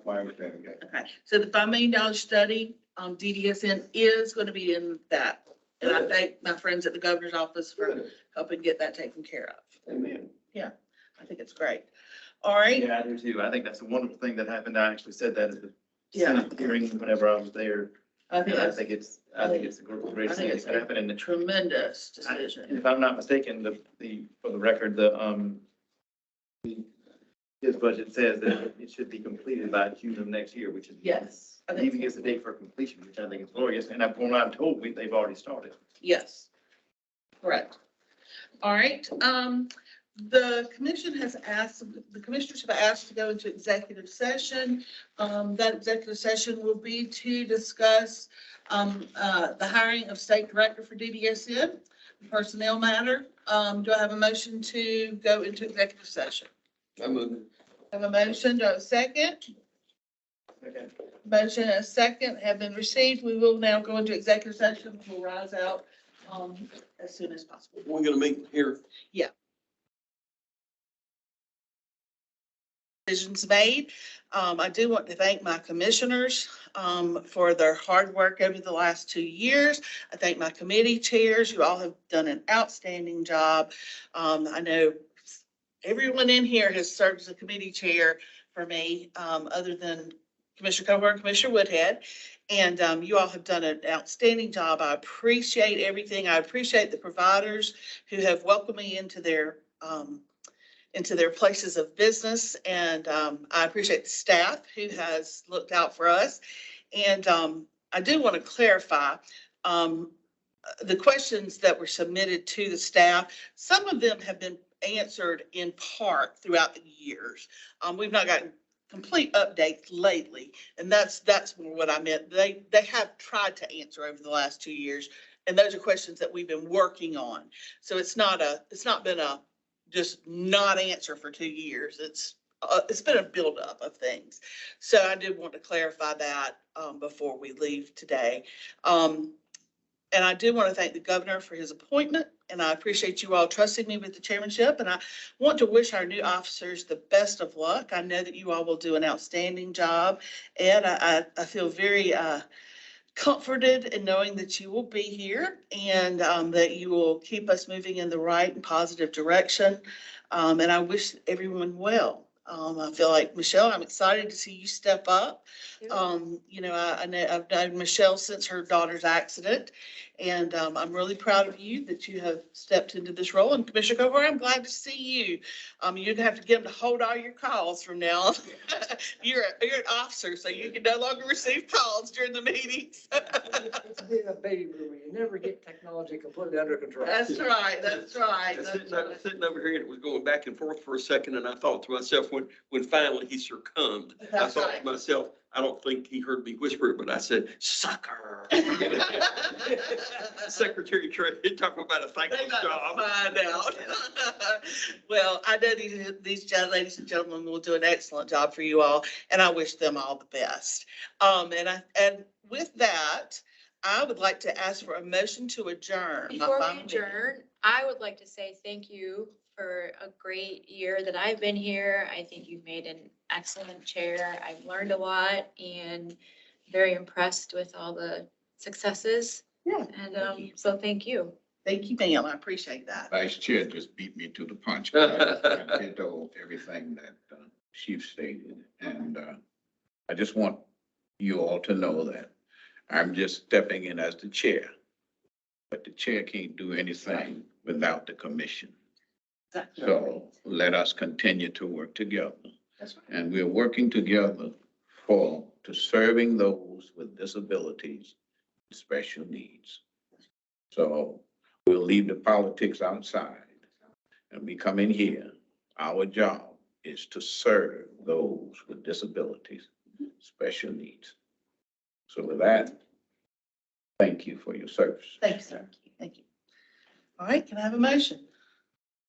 My understanding, yeah. Okay, so the $5 million study, DDSN is going to be in that. And I thank my friends at the governor's office for helping get that taken care of. Amen. I think it's great. All right. Yeah, I do too. I think that's a wonderful thing that happened. I actually said that at the Yeah. Senate hearing whenever I was there. I think And I that's think it's a great I think thing it's that happened. And tremendous decision. if I'm not mistaken, for the record, his budget says that it should be completed by June of next year, which is. Yes. I It think even gives a date for completion, which I think is glorious. And from what I'm told, they've already started. Yes. Correct. All right, the commission has asked, the commissioners have asked to go into executive session. That executive session will be to discuss, the hiring of state director for DDSN, personnel matter. Do I have a motion to go into executive session? I move. Have a motion, do I have a second? Okay. Motion and a second have been received. We will now go into executive session. We'll rise out, as soon as possible. We're gonna meet here. decisions made. I do want to thank my commissioners for their hard work over the last 2 years. I thank my committee chairs. You all have done an outstanding job. I know everyone in here has served as a committee chair for me, other than Commissioner Comer and Commissioner Woodhead. And you all have done an outstanding job. I appreciate everything. I appreciate the providers who have welcomed me into their places of business. And I appreciate the staff who has looked out for us. And I do want to clarify the questions that were submitted to the staff. Some of them have been answered in part throughout the years. We've not gotten complete updates lately, and that's more what I meant. They have tried to answer over the last 2 years, and those are questions that we've been working on. So it's not been a just not answer for 2 years. It's been a buildup of things. So I did want to clarify that before we leave today. And I do want to thank the governor for his appointment, and I appreciate you all trusting me with the chairmanship. And I want to wish our new officers the best of luck. I know that you all will do an outstanding job, and I feel very comforted in knowing that you will be here and that you will keep us moving in the right and positive direction. And I wish everyone well. I feel like, Michelle, I'm excited to see you step up. You know, I know I've known Michelle since her daughter's accident, and I'm really proud of you that you have stepped into this role. And Commissioner Cover, I'm glad to see you. You'd have to get them to hold all your calls from now on. You're an officer, so you can no longer receive calls during the meetings. It's being a baby boomer. You never get technology completely under control. That's right, that's right. Sitting over here and it was going back and forth for a second, and I thought to myself, when finally he succumbed, I That's thought right. to myself, I don't think he heard me whisper it, but I said, sucker. Secretary Trey, talking about a They thankless got to job. find out. Well, I know these ladies and gentlemen will do an excellent job for you all, and I wish them all the best. And with that, I would like to ask for a motion to adjourn. Before we adjourn, I would like to say thank you for a great year that I've been here. I think you've made an excellent chair. I've learned a lot and very impressed with all the successes. Yeah. And so thank you. Thank you, ma'am. I appreciate that. Vice Chair just beat me to the punch. I ditto everything that Chief stated. And I just want you all to know that I'm just stepping in as the chair. But the chair can't do anything without the commission. So let us continue to work together. That's right. And we're working together to serving those with disabilities, special needs. So we'll leave the politics outside and we come in here. Our job is to serve those with disabilities, special needs. So with that, thank you for your service. Thank you, sir. Thank you. All right, can I have a motion?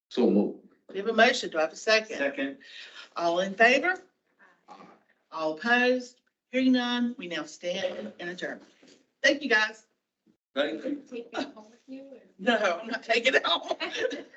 So move. We have a motion. Do I have a second? Second. All in favor? All opposed? Hearing none, we now stand and adjourn. Thank you, guys. Thank you. Take that home with you or? No, I'm not taking it home.